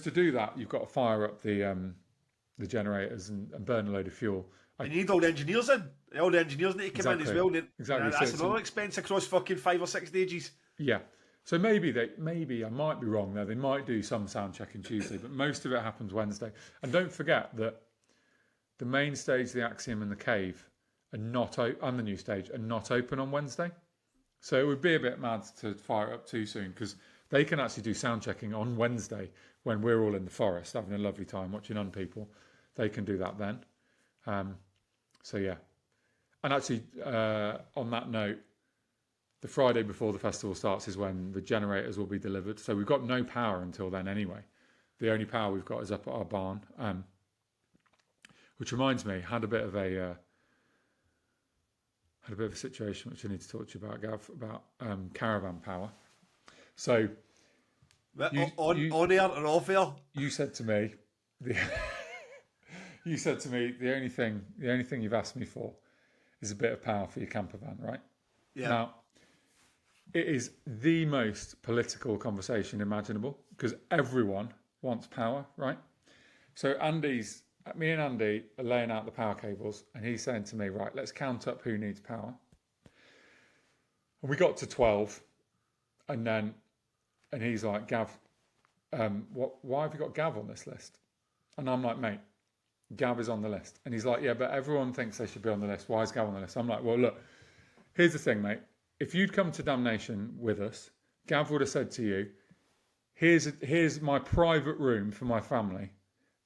Speaker 2: to do that, you've got to fire up the generators and burn a load of fuel.
Speaker 1: You need all the engineers in. All the engineers need to come in as well.
Speaker 2: Exactly.
Speaker 1: That's another expense across fucking 5 or 6 stages.
Speaker 2: Yeah. So maybe I might be wrong there. They might do some sound check on Tuesday, but most of it happens Wednesday. And don't forget that the main stage, the Axiom and the Cave, and the new stage are not open on Wednesday. So it would be a bit mad to fire it up too soon, because they can actually do sound checking on Wednesday when we're all in the forest having a lovely time watching on people. They can do that then. So yeah. And actually, on that note, the Friday before the festival starts is when the generators will be delivered. So we've got no power until then anyway. The only power we've got is up at our barn. Which reminds me, had a bit of a situation which I need to talk to you about, Gav, about caravan power. So
Speaker 1: on air and off air.
Speaker 2: You said to me the only thing you've asked me for is a bit of power for your camper van, right?
Speaker 1: Yeah.
Speaker 2: Now, it is the most political conversation imaginable, because everyone wants power, right? So me and Andy are laying out the power cables, and he's saying to me, right, let's count up who needs power. And we got to 12, and he's like, Gav, why have you got Gav on this list? And I'm like, mate, Gav is on the list. And he's like, yeah, but everyone thinks they should be on the list. Why is Gav on the list? I'm like, well, look, here's the thing, mate. If you'd come to Damnation with us, Gav would have said to you, here's my private room for my family.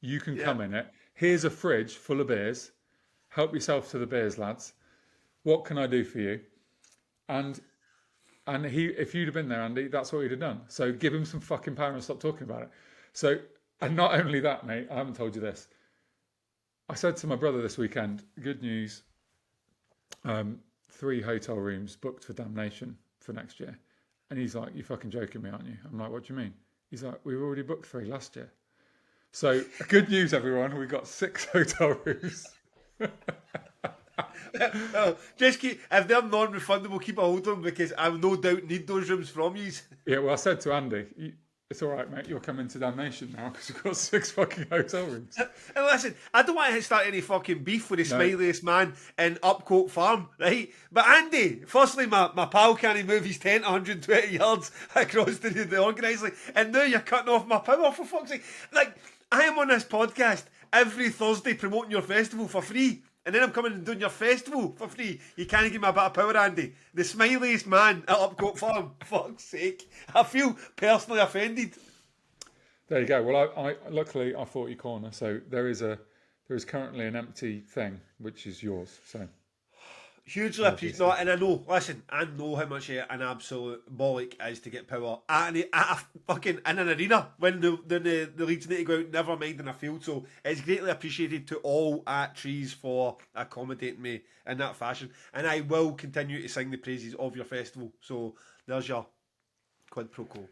Speaker 2: You can come in it. Here's a fridge full of beers. Help yourself to the beers, lads. What can I do for you? And if you'd have been there, Andy, that's what he'd have done. So give him some fucking power and stop talking about it. So, and not only that, mate, I haven't told you this. I said to my brother this weekend, good news, 3 hotel rooms booked for Damnation for next year. And he's like, you're fucking joking me, aren't you? I'm like, what do you mean? He's like, we already booked 3 last year. So good news, everyone. We've got 6 hotel rooms.
Speaker 1: Just keep, if they're non-refundable, keep a hold of them, because I will no doubt need those rooms from you.
Speaker 2: Yeah, well, I said to Andy, It's all right, mate. You're coming to damnation now because we've got 6 fucking hotel rooms.
Speaker 1: And listen, I don't want to start any fucking beef with the
Speaker 2: No.
Speaker 1: smiliest man in Upcote Farm, right? But Andy, firstly, my pal can't move his tent 120 yards across to the organiser, and now you're cutting off my power, for fuck's sake. Like, I am on this podcast every Thursday promoting your festival for free, and then I'm coming and doing your festival for free. You can't give me a bit of power, Andy. The smiliest man at Upcote Farm. Fuck's sake. I feel personally offended.
Speaker 2: There you go. Well, I luckily I fought your corner, so there is currently an empty thing which is yours. So
Speaker 1: Hugely appreciate. No, and I know. Listen, I know how much an absolute bollock is to get power at a fucking in an arena when the leads need to go out. Never mind in a field. So it's greatly appreciated to all at Trees for accommodating me in that fashion, and I will continue to sing the praises of your festival. So there's your quid pro quo.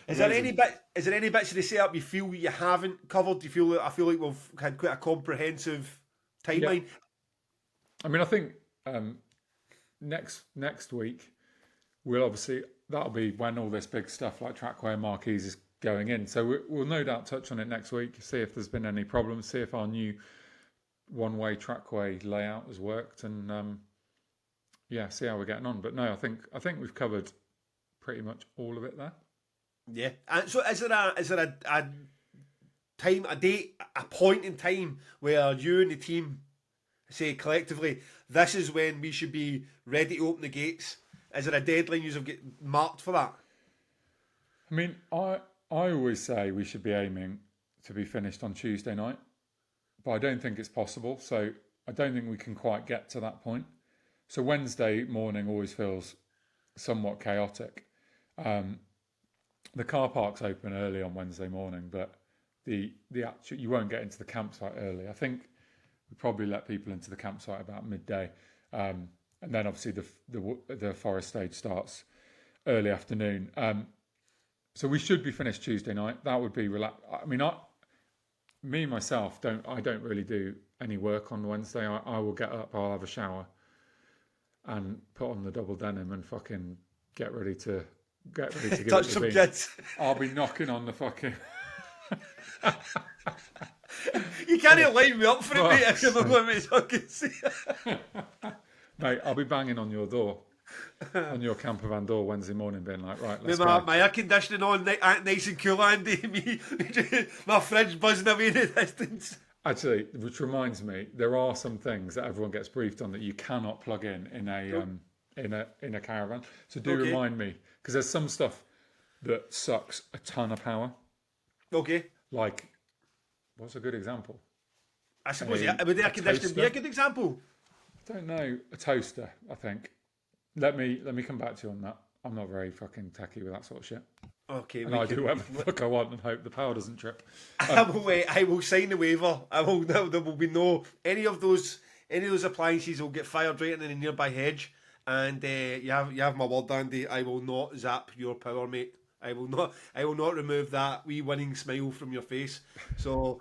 Speaker 1: Is there any bits of the setup you feel you haven't covered? Do you feel I feel like we've had quite a comprehensive timeline?
Speaker 2: Yeah. I mean, I think next week that'll be when all this big stuff like trackway and marquees is going in. So we'll no doubt touch on it next week, see if there's been any problems, see if our new one-way trackway layout has worked, and see how we're getting on. But no, I think we've covered pretty much all of it there.
Speaker 1: Yeah. And so is there a time, a date, a point in time where you and the team say collectively, this is when we should be ready to open the gates? Is there a deadline you have get marked for that?
Speaker 2: I mean, I always say we should be aiming to be finished on Tuesday night, but I don't think it's possible. So I don't think we can quite get to that point. So Wednesday morning always feels somewhat chaotic. The car park's open early on Wednesday morning, but the actual, you won't get into the campsite early. I think we probably let people into the campsite about midday, and then obviously the forest stage starts early afternoon. So we should be finished Tuesday night. That would be I mean, myself don't really do any work on Wednesday. I will get up, I'll have a shower, and put on the double denim and fucking get ready to give
Speaker 1: touch
Speaker 2: it
Speaker 1: some
Speaker 2: the
Speaker 1: kids.
Speaker 2: I'll be knocking on the fucking.
Speaker 1: You can't line me up for it, mate. If you're not going to fucking see it.
Speaker 2: Mate, I'll be banging on your door, on your camper van door Wednesday morning, being like, right, let's
Speaker 1: With
Speaker 2: go.
Speaker 1: my air conditioning on, nice and cool, Andy. My fridge buzzing away in the distance.
Speaker 2: Actually, which reminds me, there are some things that everyone gets briefed on that you cannot plug in a caravan. So do remind me, because there's some stuff that sucks a ton of power.
Speaker 1: Okay.
Speaker 2: Like, what's a good example?
Speaker 1: I suppose would the air conditioning be a good example?
Speaker 2: I don't know. A toaster, I think. Let me come back to you on that. I'm not very fucking techie with that sort of shit.
Speaker 1: Okay.
Speaker 2: And I do whatever the fuck I want and hope the power doesn't trip.
Speaker 1: I will sign the waiver. There will be no any of those appliances will get fired right in a nearby hedge. And you have my word, Andy. I will not zap your power, mate. I will not remove that wee winning smile from your face. So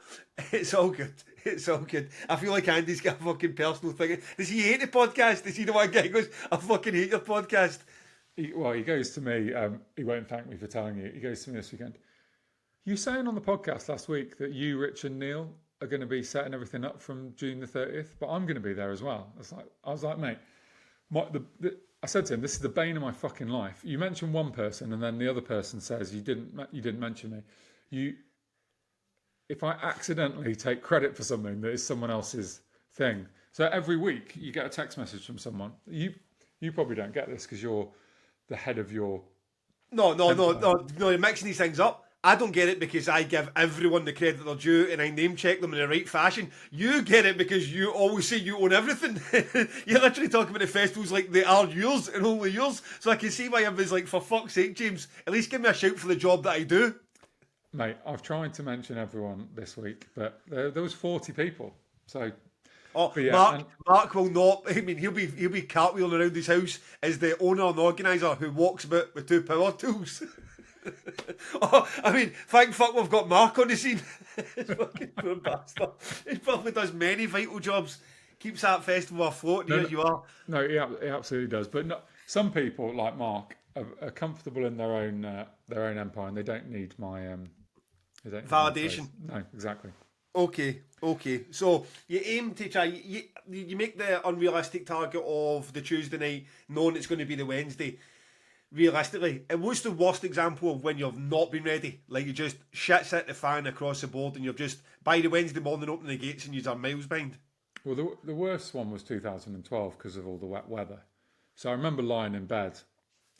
Speaker 1: it's all good. It's all good. I feel like Andy's got a fucking personal thing. Does he hate the podcast? Does he the one guy who goes, I fucking hate your podcast?
Speaker 2: He goes to me, he won't thank me for telling you. He goes to me this weekend. You saying on the podcast last week that you, Rich and Neil are going to be setting everything up from June the 30th, but I'm going to be there as well. I was like, mate, I said to him, this is the bane of my fucking life. You mention one person and then the other person says you didn't mention me. If I accidentally take credit for something that is someone else's thing. So every week you get a text message from someone. You probably don't get this because you're the head of your...
Speaker 1: No, you're mixing these things up. I don't get it because I give everyone the credit they're due and I name check them in the right fashion. You get it because you always say you own everything. You're literally talking about the festivals like they are yours and only yours. So I can see why everybody's like, for fuck's sake, James, at least give me a shout for the job that I do.
Speaker 2: Mate, I've tried to mention everyone this week, but there was 40 people. So...
Speaker 1: Oh, yeah, Mark will not. I mean, he'll be cartwheeling around his house as the owner and organiser who walks about with 2 power tools. Oh, I mean, thank fuck we've got Mark on the scene. Fucking poor bastard. He probably does many vital jobs. Keeps that festival afloat. And here you are.
Speaker 2: No, he absolutely does. But no, some people like Mark, are comfortable in their own empire, and they don't need my they don't need my praise.
Speaker 1: Validation.
Speaker 2: No, exactly.
Speaker 1: Okay. So you aim to try. You make the unrealistic target of the Tuesday night, knowing it's going to be the Wednesday. Realistically, and what's the worst example of when you've not been ready? Like you just shits hit the fan across the board, and you've just by the Wednesday morning opening the gates, and you're miles behind.
Speaker 2: Well, the worst one was 2012 because of all the wet weather. So I remember lying in bed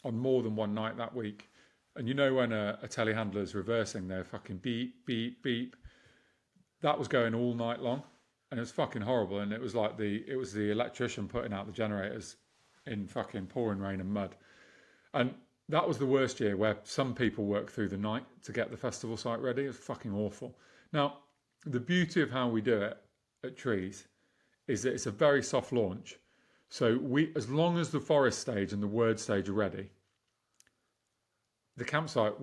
Speaker 2: on more than one night that week, and you know when a telehandler's reversing, they're fucking beep beep beep. That was going all night long, and it was fucking horrible. And it was like the electrician putting out the generators in fucking pouring rain and mud. And that was the worst year where some people worked through the night to get the festival site ready. It was fucking awful. Now, the beauty of how we do it at Trees is that it's a very soft launch. So as long as the forest stage and the word stage are ready, the campsite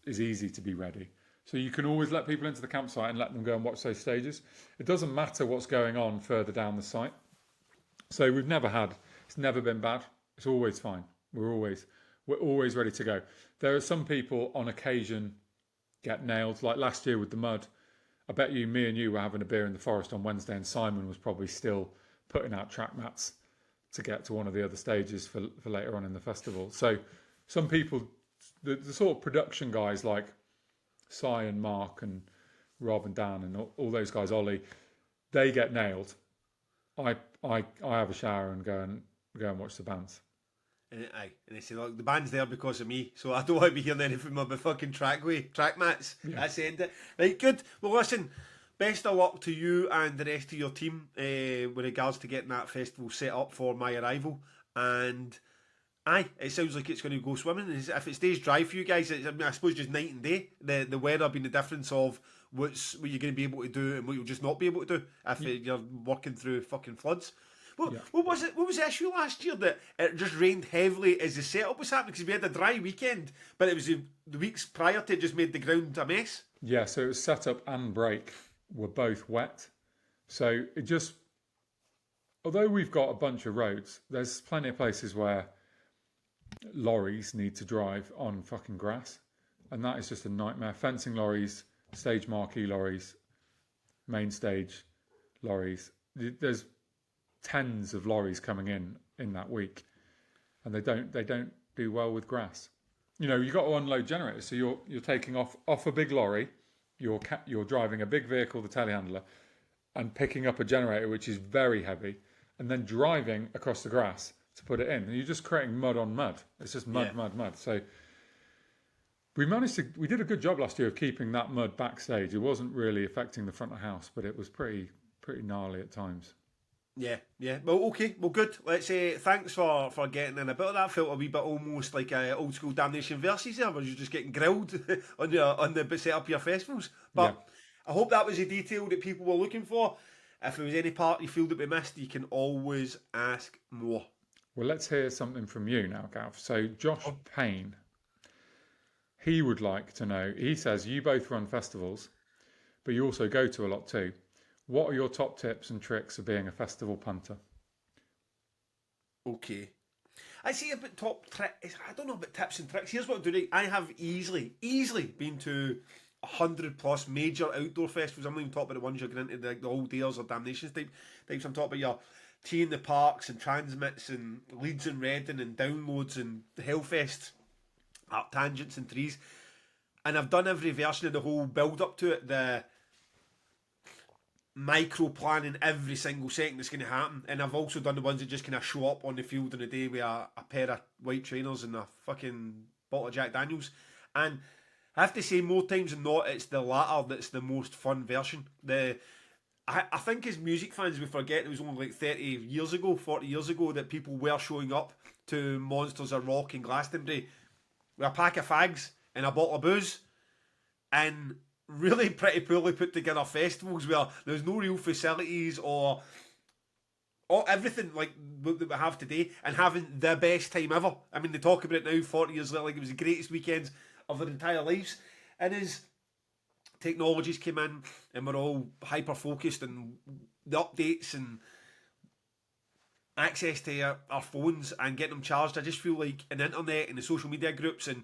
Speaker 2: is easy to be ready. So you can always let people into the campsite and let them go and watch those stages. It doesn't matter what's going on further down the site. So it's never been bad. It's always fine. We're always ready to go. There are some people on occasion get nailed, like last year with the mud. I bet me and you were having a beer in the forest on Wednesday, and Simon was probably still putting out track mats to get to one of the other stages for later on in the festival. So some people, the sort of production guys like Si and Mark and Rob and Dan and all those guys, Ollie, they get nailed. I have a shower and go and watch the bands.
Speaker 1: And they say, look, the band's there because of me, so I don't want to be hearing anything about fucking track mats. Yeah. That's the end of it. Right, good. Well, listen, best of luck to you and the rest of your team with regards to getting that festival set up for my arrival. And it sounds like it's going to go swimming. If it stays dry for you guys, I suppose just night and day. The weather being the difference of what you're going to be able to do and what you'll just not be able to do if you're working through fucking floods. What was it? What was the issue last year that it just rained heavily as the setup was happening? Because we had a dry weekend, but it was the weeks prior to it just made the ground a mess.
Speaker 2: Yeah, so it was setup and break were both wet. So it just, although we've got a bunch of roads, there's plenty of places where lorries need to drive on fucking grass, and that is just a nightmare. Fencing lorries, stage marquee lorries, main stage lorries. There's tens of lorries coming in that week, and they don't do well with grass. You know, you got to unload generators, so you're taking off a big lorry, you're driving a big vehicle, the telehandler, and picking up a generator which is very heavy, and then driving across the grass to put it in, and you're just creating mud on mud. It's just mud. So we did a good job last year of keeping that mud backstage. It wasn't really affecting the front of house, but it was pretty gnarly at times.
Speaker 1: Yeah. Well, okay. Well, good. Let's say thanks for getting in a bit of that. Felt a wee bit almost like a old school Damnation Versus there, where you're just getting grilled on the set up your festivals. But I hope that was the detail that people were looking for. If there was any part you feel that we missed, you can always ask more.
Speaker 2: Well, let's hear something from you now, Gav. So Josh Payne, he would like to know. He says you both run festivals, but you also go to a lot too. What are your top tips and tricks of being a festival punter?
Speaker 1: Okay. I see about top tricks. I don't know about tips and tricks. Here's what I'm doing. I have easily been to 100+ major outdoor festivals. I'm not even talking about the ones you're going into, the All Dayers or Damnations types. I'm talking about your Tea in the Parks and Transmits and Leeds and Reading and Downloads and Hellfest, Art Tangents and Trees. And I've done every version of the whole build up to it. The micro planning every single second that's going to happen, and I've also done the ones that just kind of show up on the field on the day with a pair of white trainers and a fucking bottle of Jack Daniels. And I have to say, more times than not, it's the latter that's the most fun version. I think as music fans we forget it was only like 40 years ago that people were showing up to Monsters of Rock in Glastonbury with a pack of fags and a bottle of booze and really pretty poorly put together festivals where there's no real facilities or everything like that we have today, and having the best time ever. I mean, they talk about it now 40 years later like it was the greatest weekends of their entire lives. And as technologies came in and we're all hyper focused and the updates and access to our phones and getting them charged. I just feel like in the internet and the social media groups, and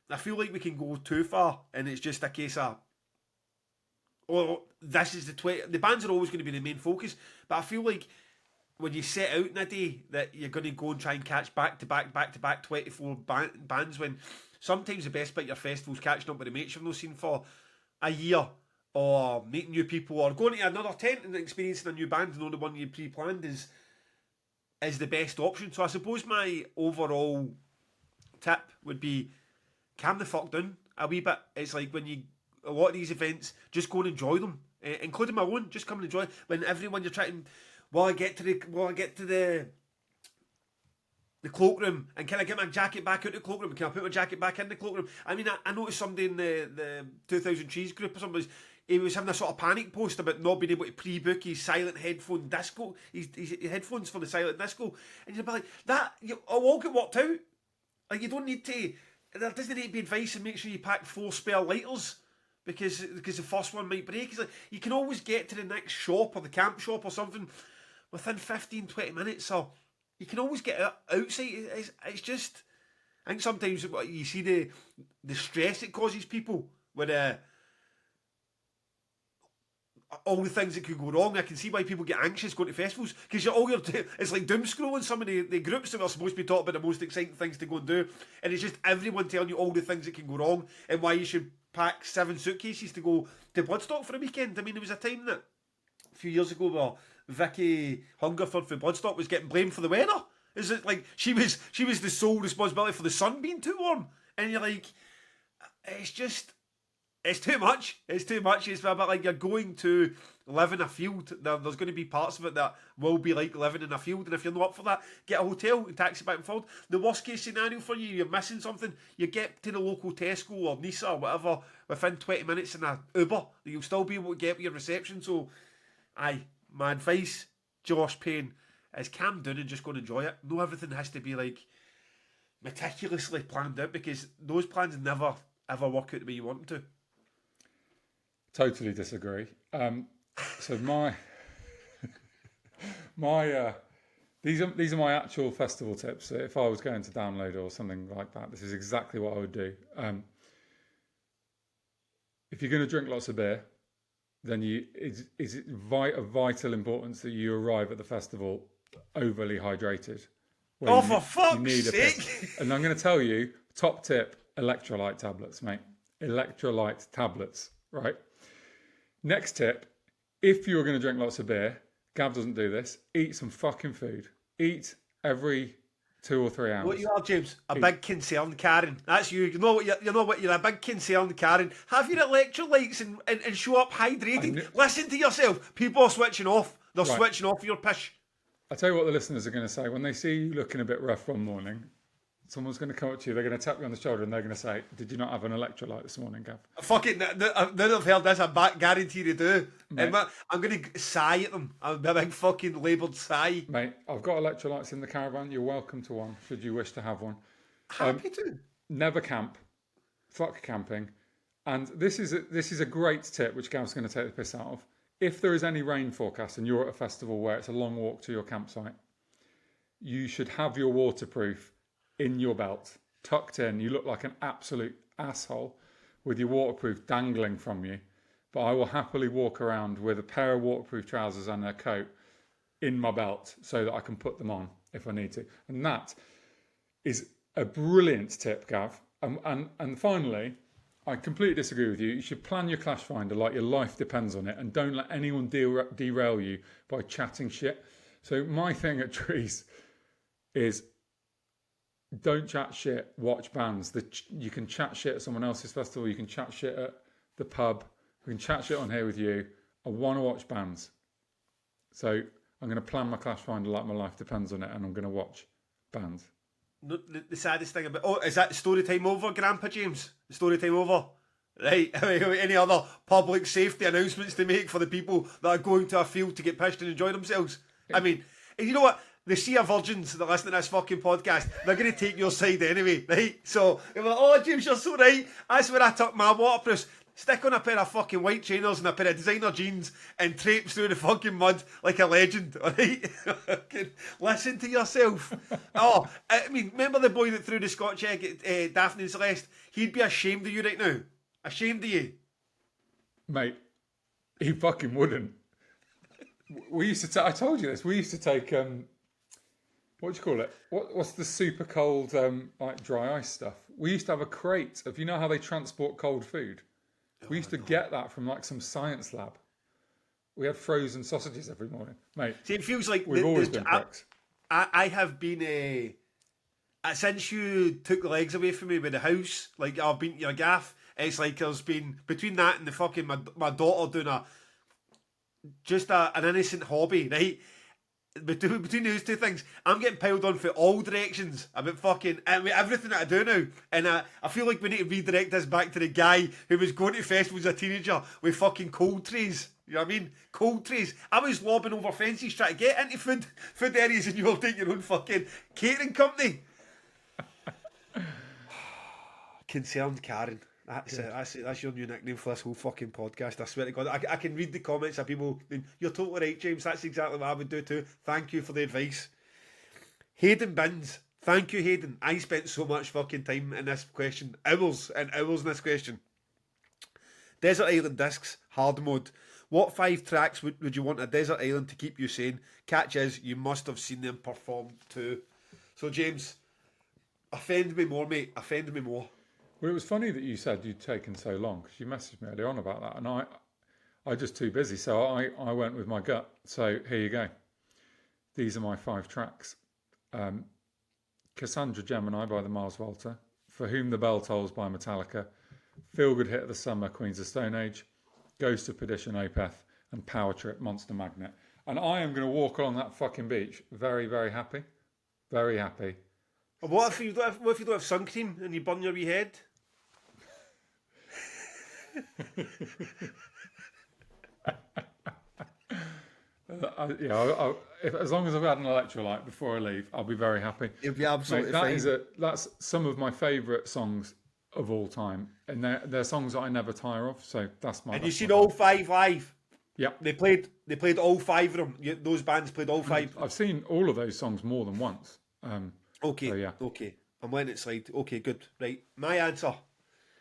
Speaker 1: I feel like we can go too far, and it's just a case of, oh, this is the bands are always going to be the main focus, but I feel like when you set out in a day that you're going to go and try and catch back to back 24 bands, when sometimes the best bit of your festival's catching up with the mates you've not seen for a year, or meeting new people, or going to another tent and experiencing a new band and not the one you pre-planned is the best option. So I suppose my overall tip would be calm the fuck down a wee bit. It's like when you, a lot of these events, just go and enjoy them, including my own. Just come and enjoy. When everyone you're trying, will I get to the cloakroom, and can I get my jacket back out the cloakroom? Can I put my jacket back in the cloakroom? I mean, I noticed somebody in the 2000 Trees group or something, he was having a sort of panic post about not being able to pre-book his silent headphone disco, his headphones for the silent disco, and you'd be like, that, I'll all get worked out. Like, you don't need to, there doesn't need to be advice, and make sure you pack 4 spare lighters, because the first one might break. It's like, you can always get to the next shop, or the camp shop or something, within 15-20 minutes, so you can always get outside. It's just, I think sometimes you see the stress it causes people with all the things that could go wrong. I can see why people get anxious going to festivals, because it's like doom scrolling some of the groups that are supposed to be talking about the most exciting things to go and do, and it's just everyone telling you all the things that can go wrong and why you should pack 7 suitcases to go to Bloodstock for a weekend. I mean, there was a time that a few years ago where Vicky Hungerford for Bloodstock was getting blamed for the weather. Is it like she was the sole responsibility for the sun being too warm? And you're like, it's too much. It's too much. It's a bit like you're going to live in a field. There's going to be parts of it that will be like living in a field, and if you're not up for that, get a hotel and taxi back and forth. The worst case scenario for you, you're missing something, you get to the local Tesco or Nisa or whatever within 20 minutes in a Uber. You'll still be able to get your reception. So, aye, my advice, Josh Payne, is calm down and just go and enjoy it. No, everything has to be like meticulously planned out, because those plans never ever work out the way you want them to.
Speaker 2: Totally disagree. So these are my actual festival tips. So if I was going to download or something like that, this is exactly what I would do. If you're going to drink lots of beer, then is it of vital importance that you arrive at the festival overly hydrated.
Speaker 1: Oh, for fuck's sake!
Speaker 2: And I'm going to tell you, top tip, electrolyte tablets, mate. Electrolyte tablets, right? Next tip, if you're going to drink lots of beer, Gav doesn't do this, eat some fucking food. Eat every 2 or 3 hours.
Speaker 1: What you are, James? Big concern, Karen. That's you. You know what? You're a big concern, Karen. Have your electrolytes and show up hydrated. Listen to yourself. People are switching off. They're switching off your pish.
Speaker 2: I'll tell you what the listeners are going to say. When they see you looking a bit rough one morning, someone's going to come up to you, they're going to tap you on the shoulder, and they're going to say, "Did you not have an electrolyte this morning, Gav?"
Speaker 1: Fuck it. Now I've heard this, I guarantee they do. I'm going to sigh at them. I'm a big fucking labelled sigh.
Speaker 2: Mate, I've got electrolytes in the caravan. You're welcome to one, should you wish to have one.
Speaker 1: Happy to.
Speaker 2: Never camp. Fuck camping. And this is a great tip, which Gav's going to take the piss out of. If there is any rain forecast and you're at a festival where it's a long walk to your campsite, you should have your waterproof in your belt, tucked in. You look like an absolute asshole with your waterproof dangling from you. But I will happily walk around with a pair of waterproof trousers and a coat in my belt so that I can put them on if I need to. And that is a brilliant tip, Gav. And finally, I completely disagree with you. You should plan your Clash Finder like your life depends on it, and don't let anyone derail you by chatting shit. So my thing at Trees is don't chat shit, watch bands. You can chat shit at someone else's festival, you can chat shit at the pub, we can chat shit on here with you. I want to watch bands. So I'm going to plan my Clash Finder like my life depends on it, and I'm going to watch bands.
Speaker 1: The saddest thing about... is that story time over, Grandpa James? The story time over? Right. Any other public safety announcements to make for the people that are going to a field to get pissed and enjoy themselves? I mean, you know what? The sea of virgins that listen to this fucking podcast, they're going to take your side anyway, right? So, if like, oh, James, you're so right. That's where I took my waterproofs. Stick on a pair of fucking white trainers and a pair of designer jeans and traipse through the fucking mud like a legend, alright? Listen to yourself. Oh, I mean, remember the boy that threw the Scotch egg at Daphne and Celeste? He'd be ashamed of you right now. Ashamed of you.
Speaker 2: Mate, he fucking wouldn't. We used to I told you this, we used to take, what do you call it? What's the super cold, like dry ice stuff? We used to have a crate of, you know how they transport cold food? We used to get that from like some science lab. We had frozen sausages every morning, mate.
Speaker 1: See, it feels like
Speaker 2: we've always been pricks.
Speaker 1: I have been since you took the legs away from me with the house. Like I've been to your gaff. It's like there's been between that and the fucking my daughter doing an innocent hobby, right? Between those two things, I'm getting piled on for all directions about fucking everything that I do now, and I feel like we need to redirect this back to the guy who was going to festivals as a teenager with fucking cold trays. You know what I mean? Cold trays. I was lobbing over fences trying to get into food areas, and you all take your own fucking catering company. Concerned Karen. That's your new nickname for this whole fucking podcast. I swear to God, I can read the comments of people. You're totally right, James. That's exactly what I would do too. Thank you for the advice. Hayden Bins. Thank you, Hayden. I spent so much fucking time in this question. Hours and hours in this question. Desert Island Discs, hard mode. What 5 tracks would you want a desert island to keep you sane? Catch is, you must have seen them perform too. So, James, offend me more, mate. Offend me more.
Speaker 2: Well, it was funny that you said you'd taken so long, because you messaged me earlier on about that, and I just too busy, so I went with my gut. So here you go. These are my 5 tracks. Cassandra Gemini by the Mars Volta, For Whom the Bell Tolls by Metallica, Feel Good Hit of the Summer, Queens of Stone Age, Ghost of Perdition, Opeth, and Power Trip, Monster Magnet. And I am going to walk along that fucking beach very, very happy. Very happy.
Speaker 1: What if you don't have sun cream and you burn your wee head?
Speaker 2: As long as I've had an electrolyte before I leave, I'll be very happy.
Speaker 1: It'll be absolutely fine.
Speaker 2: That's some of my favourite songs of all time, and they're songs that I never tire of. So that's my.
Speaker 1: And you seen all 5 live?
Speaker 2: Yeah,
Speaker 1: they played all 5 of them. Those bands played all 5.
Speaker 2: I've seen all of those songs more than once.
Speaker 1: Okay,
Speaker 2: so yeah.
Speaker 1: Okay. I'm letting it slide. Okay, good. Right, my answer,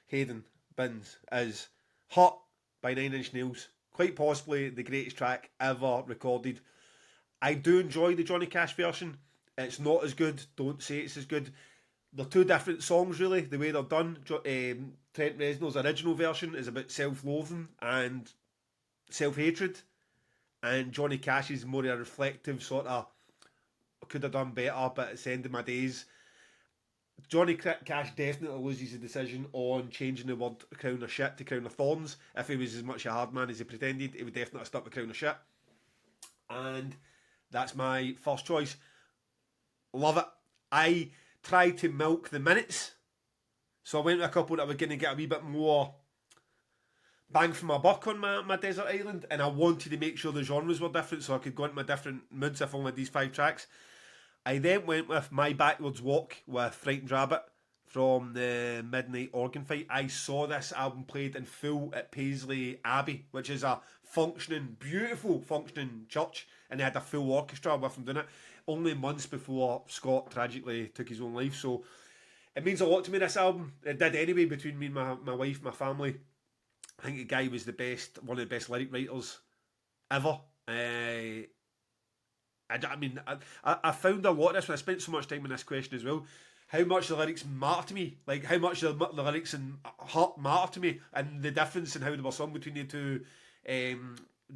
Speaker 1: Hayden Bins, is Hot by 9 Inch Nails. Quite possibly the greatest track ever recorded. I do enjoy the Johnny Cash version. It's not as good. Don't say it's as good. They're 2 different songs, really, the way they're done. Trent Reznor's original version is about self-loathing and self-hatred, and Johnny Cash is more a reflective sort of, could have done better, but it's the end of my days. Johnny Cash definitely loses the decision on changing the word crown of shit to crown of thorns. If he was as much a hard man as he pretended, he would definitely have stuck with crown of shit. And that's my first choice. Love it. I tried to milk the minutes, so I went with a couple that were going to get a wee bit more bang for my buck on my desert island, and I wanted to make sure the genres were different so I could go into my different moods if I only had these 5 tracks. I then went with My Backwards Walk with Frightened Rabbit from the Midnight Organ Fight. I saw this album played in full at Paisley Abbey, which is a beautiful functioning church, and they had a full orchestra with them doing it, only months before Scott tragically took his own life. So it means a lot to me, this album. It did anyway, between me and my wife, my family. I think the guy was one of the best lyric writers ever. I found a lot of this when I spent so much time on this question as well. How much the lyrics matter to me, like how much the lyrics in Hurt matter to me, and the difference in how they were sung between the two,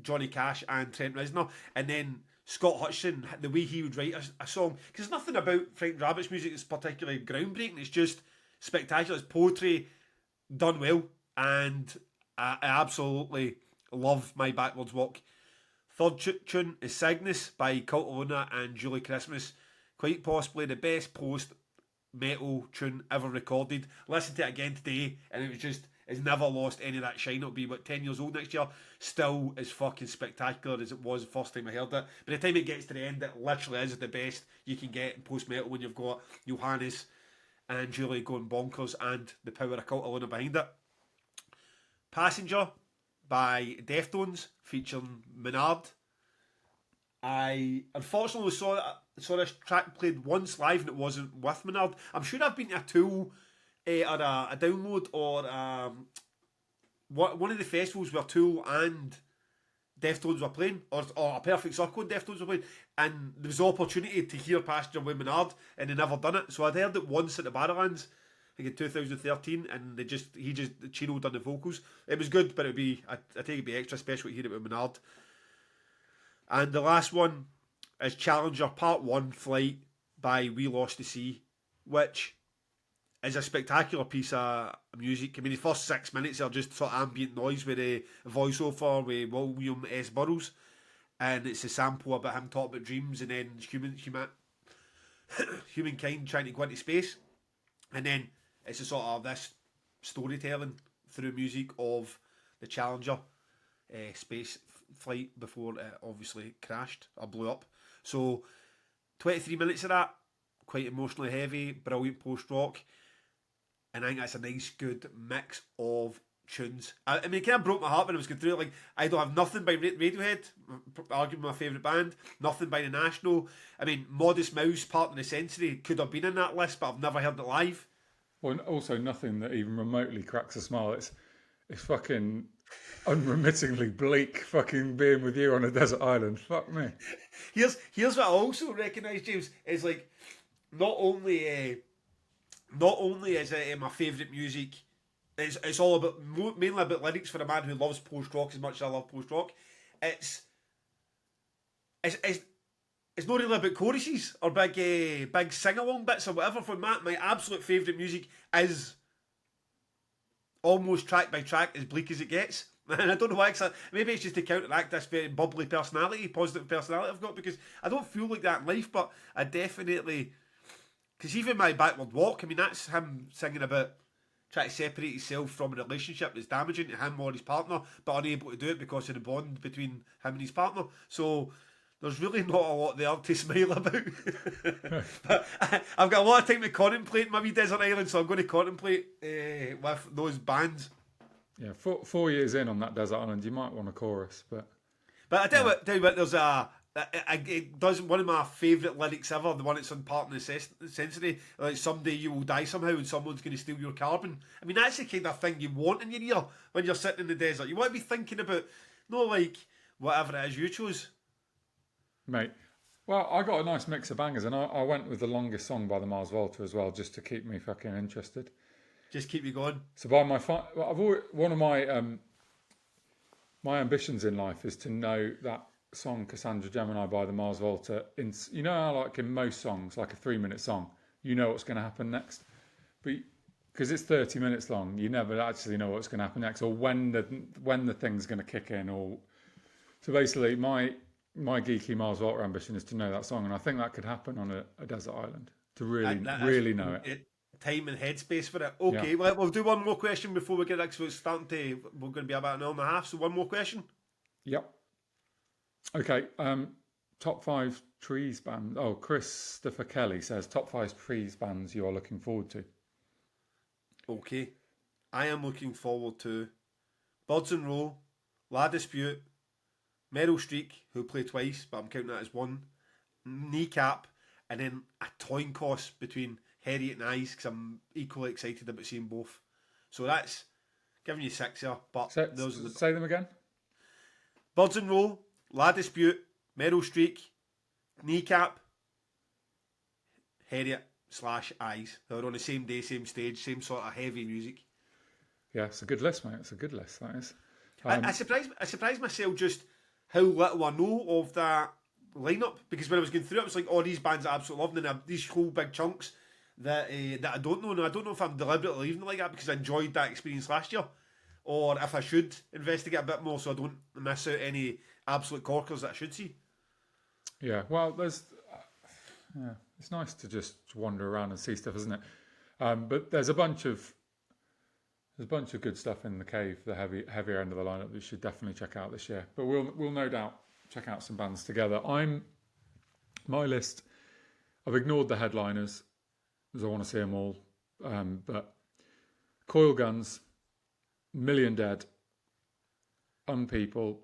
Speaker 1: Johnny Cash and Trent Reznor, and then Scott Hutchison, the way he would write a song. Because nothing about Frightened Rabbit's music is particularly groundbreaking. It's just spectacular. It's poetry done well, and I absolutely love My Backwards Walk. Third tune is Cygnus by Cult of Luna and Julie Christmas. Quite possibly the best post-metal tune ever recorded. Listened to it again today, and it was just, it's never lost any of that shine. It'll be, 10 years old next year. Still as fucking spectacular as it was the first time I heard it. By the time it gets to the end, it literally is the best you can get in post-metal when you've got Johannes and Julie going bonkers and the power of Cult of Luna behind it. Passenger by Deftones featuring Menard. I unfortunately saw this track played once live and it wasn't with Menard. I'm sure I've been to a Tool or a download or one of the festivals where Tool and Deftones were playing, or a Perfect Circle and Deftones were playing, and there was the opportunity to hear Passenger with Menard, and they never done it. So I'd heard it once at the Barrowlands, I think in 2013, and Chino done the vocals. It was good, but I think it'd be extra special to hear it with Menard. And the last one is Challenger Part 1 Flight by We Lost the Sea, which is a spectacular piece of music. I mean, the first 6 minutes are just sort of ambient noise with a voiceover with William S. Burroughs, and it's a sample about him talking about dreams and then humankind trying to go into space, and then it's a sort of this storytelling through music of the Challenger space flight before it obviously crashed or blew up. So 23 minutes of that, quite emotionally heavy, brilliant post-rock. And I think that's a nice, good mix of tunes. I mean, it kind of broke my heart when I was going through it. Like, I don't have nothing by Radiohead, arguably my favourite band, nothing by The National. I mean, Modest Mouse, Part of the Century, could have been in that list, but I've never heard it live.
Speaker 2: Well, and also nothing that even remotely cracks a smile. It's fucking unremittingly bleak fucking being with you on a desert island. Fuck me.
Speaker 1: Here's what I also recognise, James, is like, not only is it my favourite music, it's all about mainly about lyrics for a man who loves post rock as much as I love post rock. It's not really about choruses or big sing along bits or whatever. For my absolute favourite music is almost track by track as bleak as it gets. And I don't know why, maybe it's just to counteract this very bubbly personality, positive personality I've got, because I don't feel like that in life, but I definitely. Because even my backward walk, I mean, that's him singing about trying to separate himself from a relationship that's damaging to him or his partner, but unable to do it because of the bond between him and his partner. So there's really not a lot there to smile about. But I've got a lot of time to contemplate my wee desert island, so I'm going to contemplate with those bands.
Speaker 2: Yeah, 4 years in on that desert island, you might want a chorus, but
Speaker 1: I tell you what, there's it does one of my favourite lyrics ever, the one that's on Part of the Century, like someday you will die somehow and someone's going to steal your carbon. I mean, that's the kind of thing you want in your ear when you're sitting in the desert. You want to be thinking about, not like whatever it is you chose.
Speaker 2: Mate, well, I got a nice mix of bangers, and I went with the longest song by the Mars Volta as well, just to keep me fucking interested.
Speaker 1: Just keep you going.
Speaker 2: So by one of my my ambitions in life is to know that song Cassandra Gemini by the Mars Volta. You know how, like, in most songs, like a 3-minute song, you know what's going to happen next, but because it's 30 minutes long, you never actually know what's going to happen next, or when the thing's going to kick in. Or so basically, my geeky Mars Volta ambition is to know that song, and I think that could happen on a desert island, to really know it.
Speaker 1: Time and headspace for it. Okay, yeah. Well, we'll do one more question before we get next. So we're going to be about an hour and a half. So one more question.
Speaker 2: Yep. Okay. Top 5 trees band. Oh, Christopher Kelly says top 5 trees bands you are looking forward to.
Speaker 1: Okay, I am looking forward to Birds and Row, La Dispute, Meryl Streak, who play twice, but I'm counting that as one, Kneecap, and then a coin toss between Harriet and Eyes, because I'm equally excited about seeing both. So that's giving you 6 here. But
Speaker 2: say them again.
Speaker 1: Birds and Row, La Dispute, Meryl Streak, Kneecap, Harriet / Eyes. They're on the same day, same stage, same sort of heavy music.
Speaker 2: Yeah, it's a good list, mate. It's a good list, that is.
Speaker 1: I surprised myself just how little I know of that lineup, because when I was going through it, I was like, oh, these bands I absolutely love, and then these whole big chunks that I don't know, and I don't know if I'm deliberately leaving it like that because I enjoyed that experience last year, or if I should investigate a bit more so I don't miss out any absolute corkers that I should see.
Speaker 2: Yeah, well, it's nice to just wander around and see stuff, isn't it? But there's a bunch of good stuff in the cave, the heavier end of the lineup that you should definitely check out this year. But we'll no doubt check out some bands together. My list, I've ignored the headliners because I want to see them all. But Coil Guns, Million Dead, Unpeople,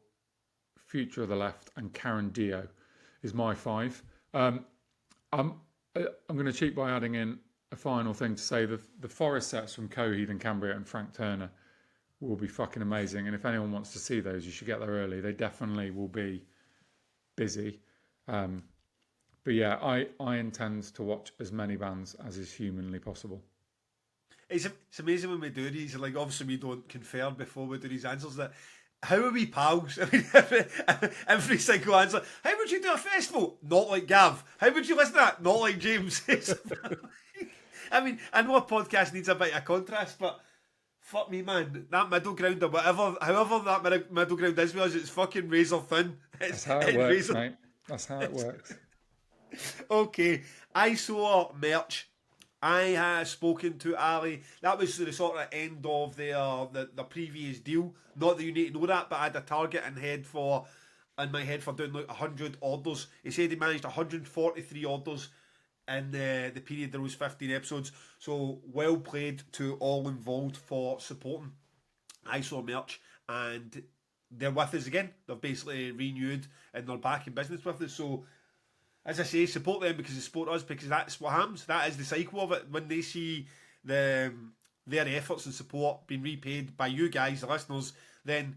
Speaker 2: Future of the Left, and Karen Dio is my 5. I'm going to cheat by adding in a final thing to say the forest sets from Coheed and Cambria and Frank Turner will be fucking amazing. And if anyone wants to see those, you should get there early. They definitely will be busy. But yeah, I intend to watch as many bands as is humanly possible.
Speaker 1: It's amazing when we do these, like obviously we don't confer before we do these answers, that how are we pals? I mean, every single answer. How would you do a festival? Not like Gav. How would you listen to that? Not like James. I mean, I know a podcast needs a bit of contrast, but fuck me, man. That middle ground or whatever, however that middle ground is with us, it's fucking razor thin.
Speaker 2: That's how it works, mate. That's how it works.
Speaker 1: Okay, ISO merch. I have spoken to Ali. That was the sort of end of the previous deal. Not that you need to know that, but I had a target in my head for doing like 100 orders. He said he managed 143 orders in the period there was 15 episodes. So well played to all involved for supporting ISO merch, and they're with us again. They've basically renewed and they're back in business with us. So as I say, support them because they support us, because that's what happens. That is the cycle of it. When they see their efforts and support being repaid by you guys, the listeners, then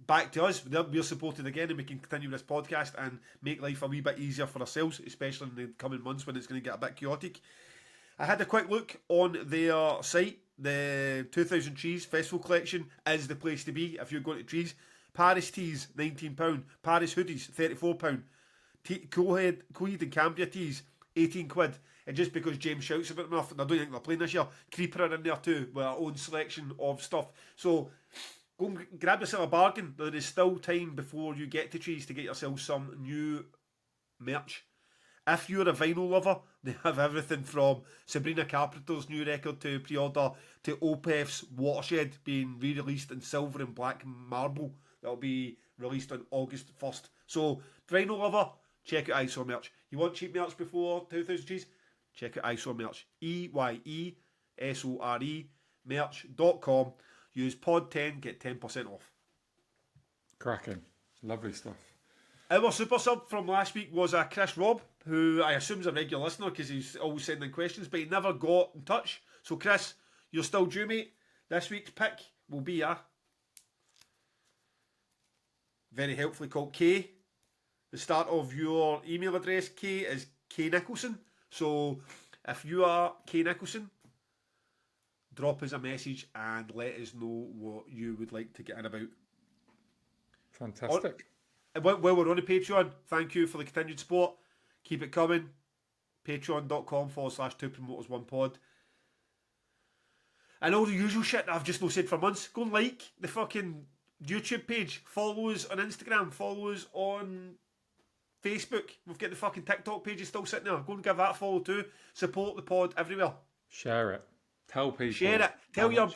Speaker 1: back to us. We're supported again, and we can continue this podcast and make life a wee bit easier for ourselves, especially in the coming months when it's going to get a bit chaotic. I had a quick look on their site. The 2000 Trees Festival Collection is the place to be if you're going to Trees. Paris tees, £19. Paris hoodies, £34. Coheed and Cambria tees, 18 quid. And just because James shouts about them enough, and I don't think they're playing this year, Creeper are in there too with our own selection of stuff. So go and grab yourself a bargain. There is still time before you get to Trees to get yourself some new merch. If you're a vinyl lover, they have everything from Sabrina Carpenter's new record to pre-order, to Opeth's Watershed being re-released in silver and black marble. That'll be released on August 1st. So, vinyl lover, check out ISO merch. You want cheap merch before 2000 Trees? Check out ISO merch. EYESORE merch.com. Use pod10, get 10% off.
Speaker 2: Cracking. Lovely stuff.
Speaker 1: Our super sub from last week was Chris Robb, who I assume is a regular listener because he's always sending questions, but he never got in touch. So Chris, you're still due, mate. This week's pick will be very helpfully called K. The start of your email address, K, is K Nicholson. So if you are K Nicholson, drop us a message and let us know what you would like to get in about.
Speaker 2: Fantastic.
Speaker 1: While we're on the Patreon, thank you for the continued support. Keep it coming. Patreon.com/2promoters1pod. And all the usual shit that I've just not said for months. Go and like the fucking YouTube page. Follow us on Instagram. Follow us on Facebook. We've got the fucking TikTok page still sitting there. Go and give that a follow too. Support the pod everywhere.
Speaker 2: Share it. Tell people.
Speaker 1: Share it. Tell your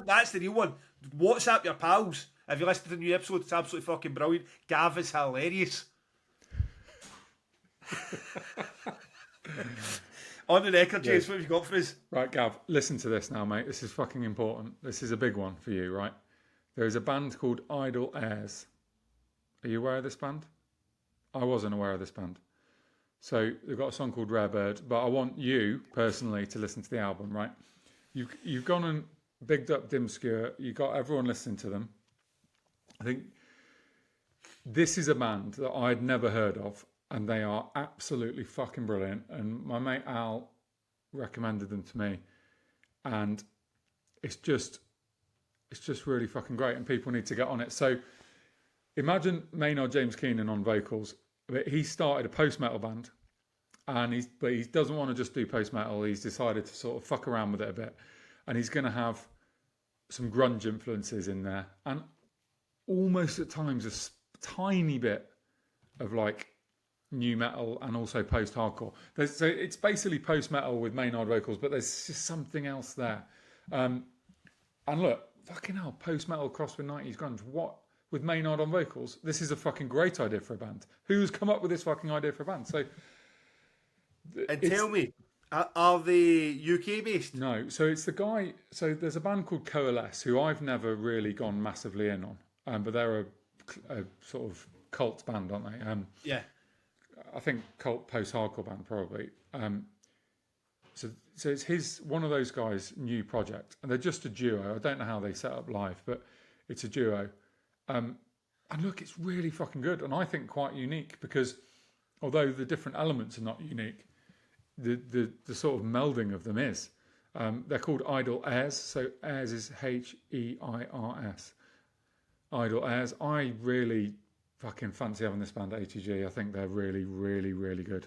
Speaker 1: that's the real one. WhatsApp your pals. If you listen to the new episode, it's absolutely fucking brilliant. Gav is hilarious. On the record, James, what have you got for us?
Speaker 2: Right, Gav, listen to this now, mate. This is fucking important. This is a big one for you, right? There is a band called Idle Airs. Are you aware of this band? I wasn't aware of this band. So they've got a song called Rare Bird, but I want you personally to listen to the album, right? You've gone and bigged up Dimscure. You got everyone listening to them. I think this is a band that I'd never heard of, and they are absolutely fucking brilliant. And my mate Al recommended them to me, and it's just really fucking great, and people need to get on it. So imagine Maynard James Keenan on vocals. But he started a post-metal band, and he doesn't want to just do post-metal. He's decided to sort of fuck around with it a bit, and he's going to have some grunge influences in there, and almost at times a tiny bit of like new metal and also post-hardcore. So it's basically post-metal with Maynard vocals, but there's just something else there. And look, fucking hell, post-metal crossed with 90s grunge. What? With Maynard on vocals? This is a fucking great idea for a band. Who's come up with this fucking idea for a band? So,
Speaker 1: and tell me, are they UK based?
Speaker 2: No. So it's the guy. So there's a band called Coalesce who I've never really gone massively in on. but they're a sort of cult band, aren't they?
Speaker 1: Yeah.
Speaker 2: I think cult post-hardcore band probably. So it's one of those guys' new project, and they're just a duo. I don't know how they set up live, but it's a duo. And look, it's really fucking good, and I think quite unique because although the different elements are not unique, the sort of melding of them is. They're called Idle Airs, so Airs is Heirs. Idle Airs. I really fucking fancy having this band at ATG. I think they're really, really, really good.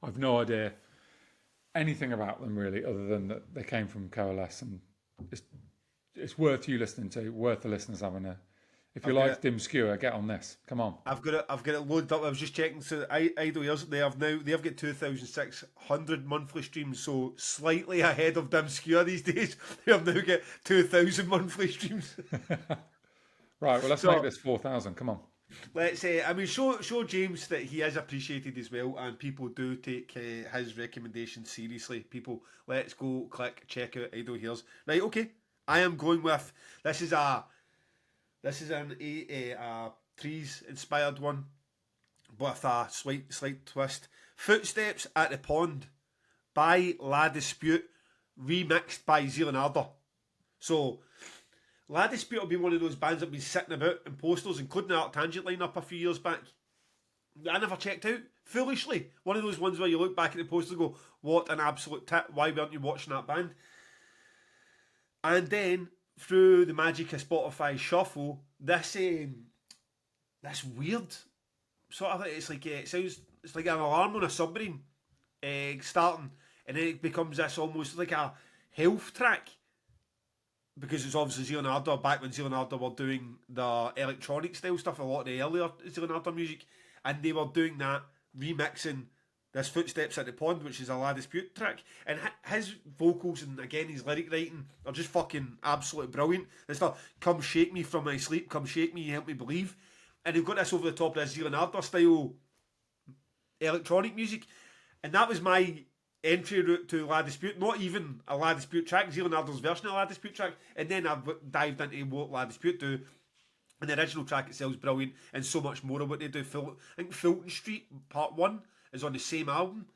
Speaker 2: I've no idea anything about them really, other than that they came from Coalesce, and it's worth you listening to. Worth the listeners having a. If you like Dim Skewer, get on this. Come on.
Speaker 1: I've got it loaded up. I was just checking. So Idle Ears, they have got 2,600 monthly streams, so slightly ahead of Dim Skewer these days. They have now got 2,000 monthly streams.
Speaker 2: Right, well let's make this 4,000. Come on.
Speaker 1: Let's show James that he is appreciated as well, and people do take his recommendations seriously. People, let's go click check out Idle Ears. Right, okay. I am going with this is a trees inspired one, but with a slight twist. Footsteps at the Pond by La Dispute, remixed by Zealand. So La Dispute will be one of those bands that have been sitting about in posters, including the Art Tangent lineup a few years back. I never checked out, foolishly. One of those ones where you look back at the poster and go, what an absolute tit, why weren't you watching that band? And then, through the magic of Spotify Shuffle, this weird sort of, it's like it's like an alarm on a submarine starting, and then it becomes this almost like a health track, because it's obviously Zealand back when Zealand were doing the electronic style stuff, a lot of the earlier Zealand music, and they were doing that, remixing this Footsteps at the Pond, which is a La Dispute track, and his vocals and again his lyric writing are just fucking absolutely brilliant. It's like, come shake me from my sleep, come shake me, help me believe, and they've got this over the top of this Zealand style electronic music, and that was my entry route to La Dispute. Not even a La Dispute track, Zealand's version of a La Dispute track, and then I dived into what La Dispute do. And the original track itself is brilliant, and so much more of what they do. I think Fulton Street Part 1 is on the same album,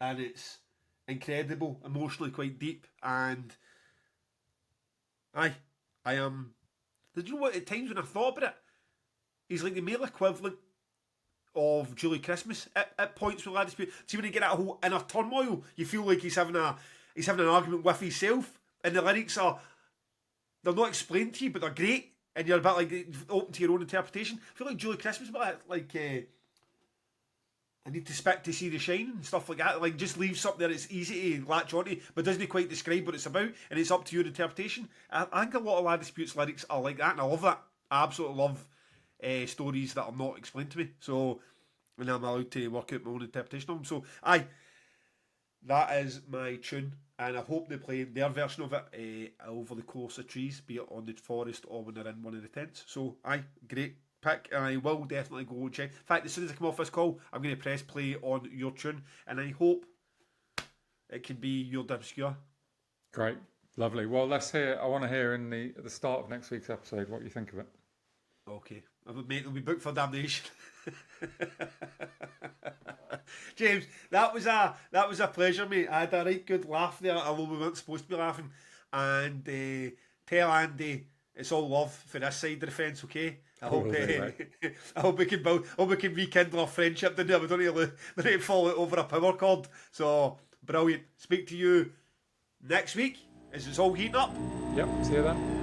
Speaker 1: and it's incredible, emotionally quite deep, and I am. Did you know what? At times when I thought about it, he's like the male equivalent of Julie Christmas at points with La Dispute. See, when you get that whole inner turmoil, you feel like he's having an argument with himself, and the lyrics they're not explained to you, but they're great, and you're a bit like open to your own interpretation. I feel like Julie Christmas, a bit like I need to spit to see the shine and stuff like that. Like, just leave something there it's easy to latch onto, but doesn't quite describe what it's about, and it's up to your interpretation. I think a lot of La Dispute's lyrics are like that, and I love that. I absolutely love stories that are not explained to me. So, and I'm allowed to work out my own interpretation of them. So, that is my tune, and I hope they play their version of it over the course of trees, be it on the forest or when they're in one of the tents. So, great pick, and I will definitely go and check. In fact, as soon as I come off this call, I'm going to press play on your tune, and I hope it can be your Dim Skewer.
Speaker 2: Great, lovely. Well, let's hear. I want to hear at the start of next week's episode what you think of it.
Speaker 1: Okay, mate, it'll be booked for damnation. James, that was a pleasure, mate. I had a right good laugh there, although we weren't supposed to be laughing. And tell Andy it's all love for this side of the fence, okay? I hope we can rekindle our friendship. We don't need to fall out over a power cord. So brilliant. Speak to you next week as it's all heating up.
Speaker 2: Yep, see you then.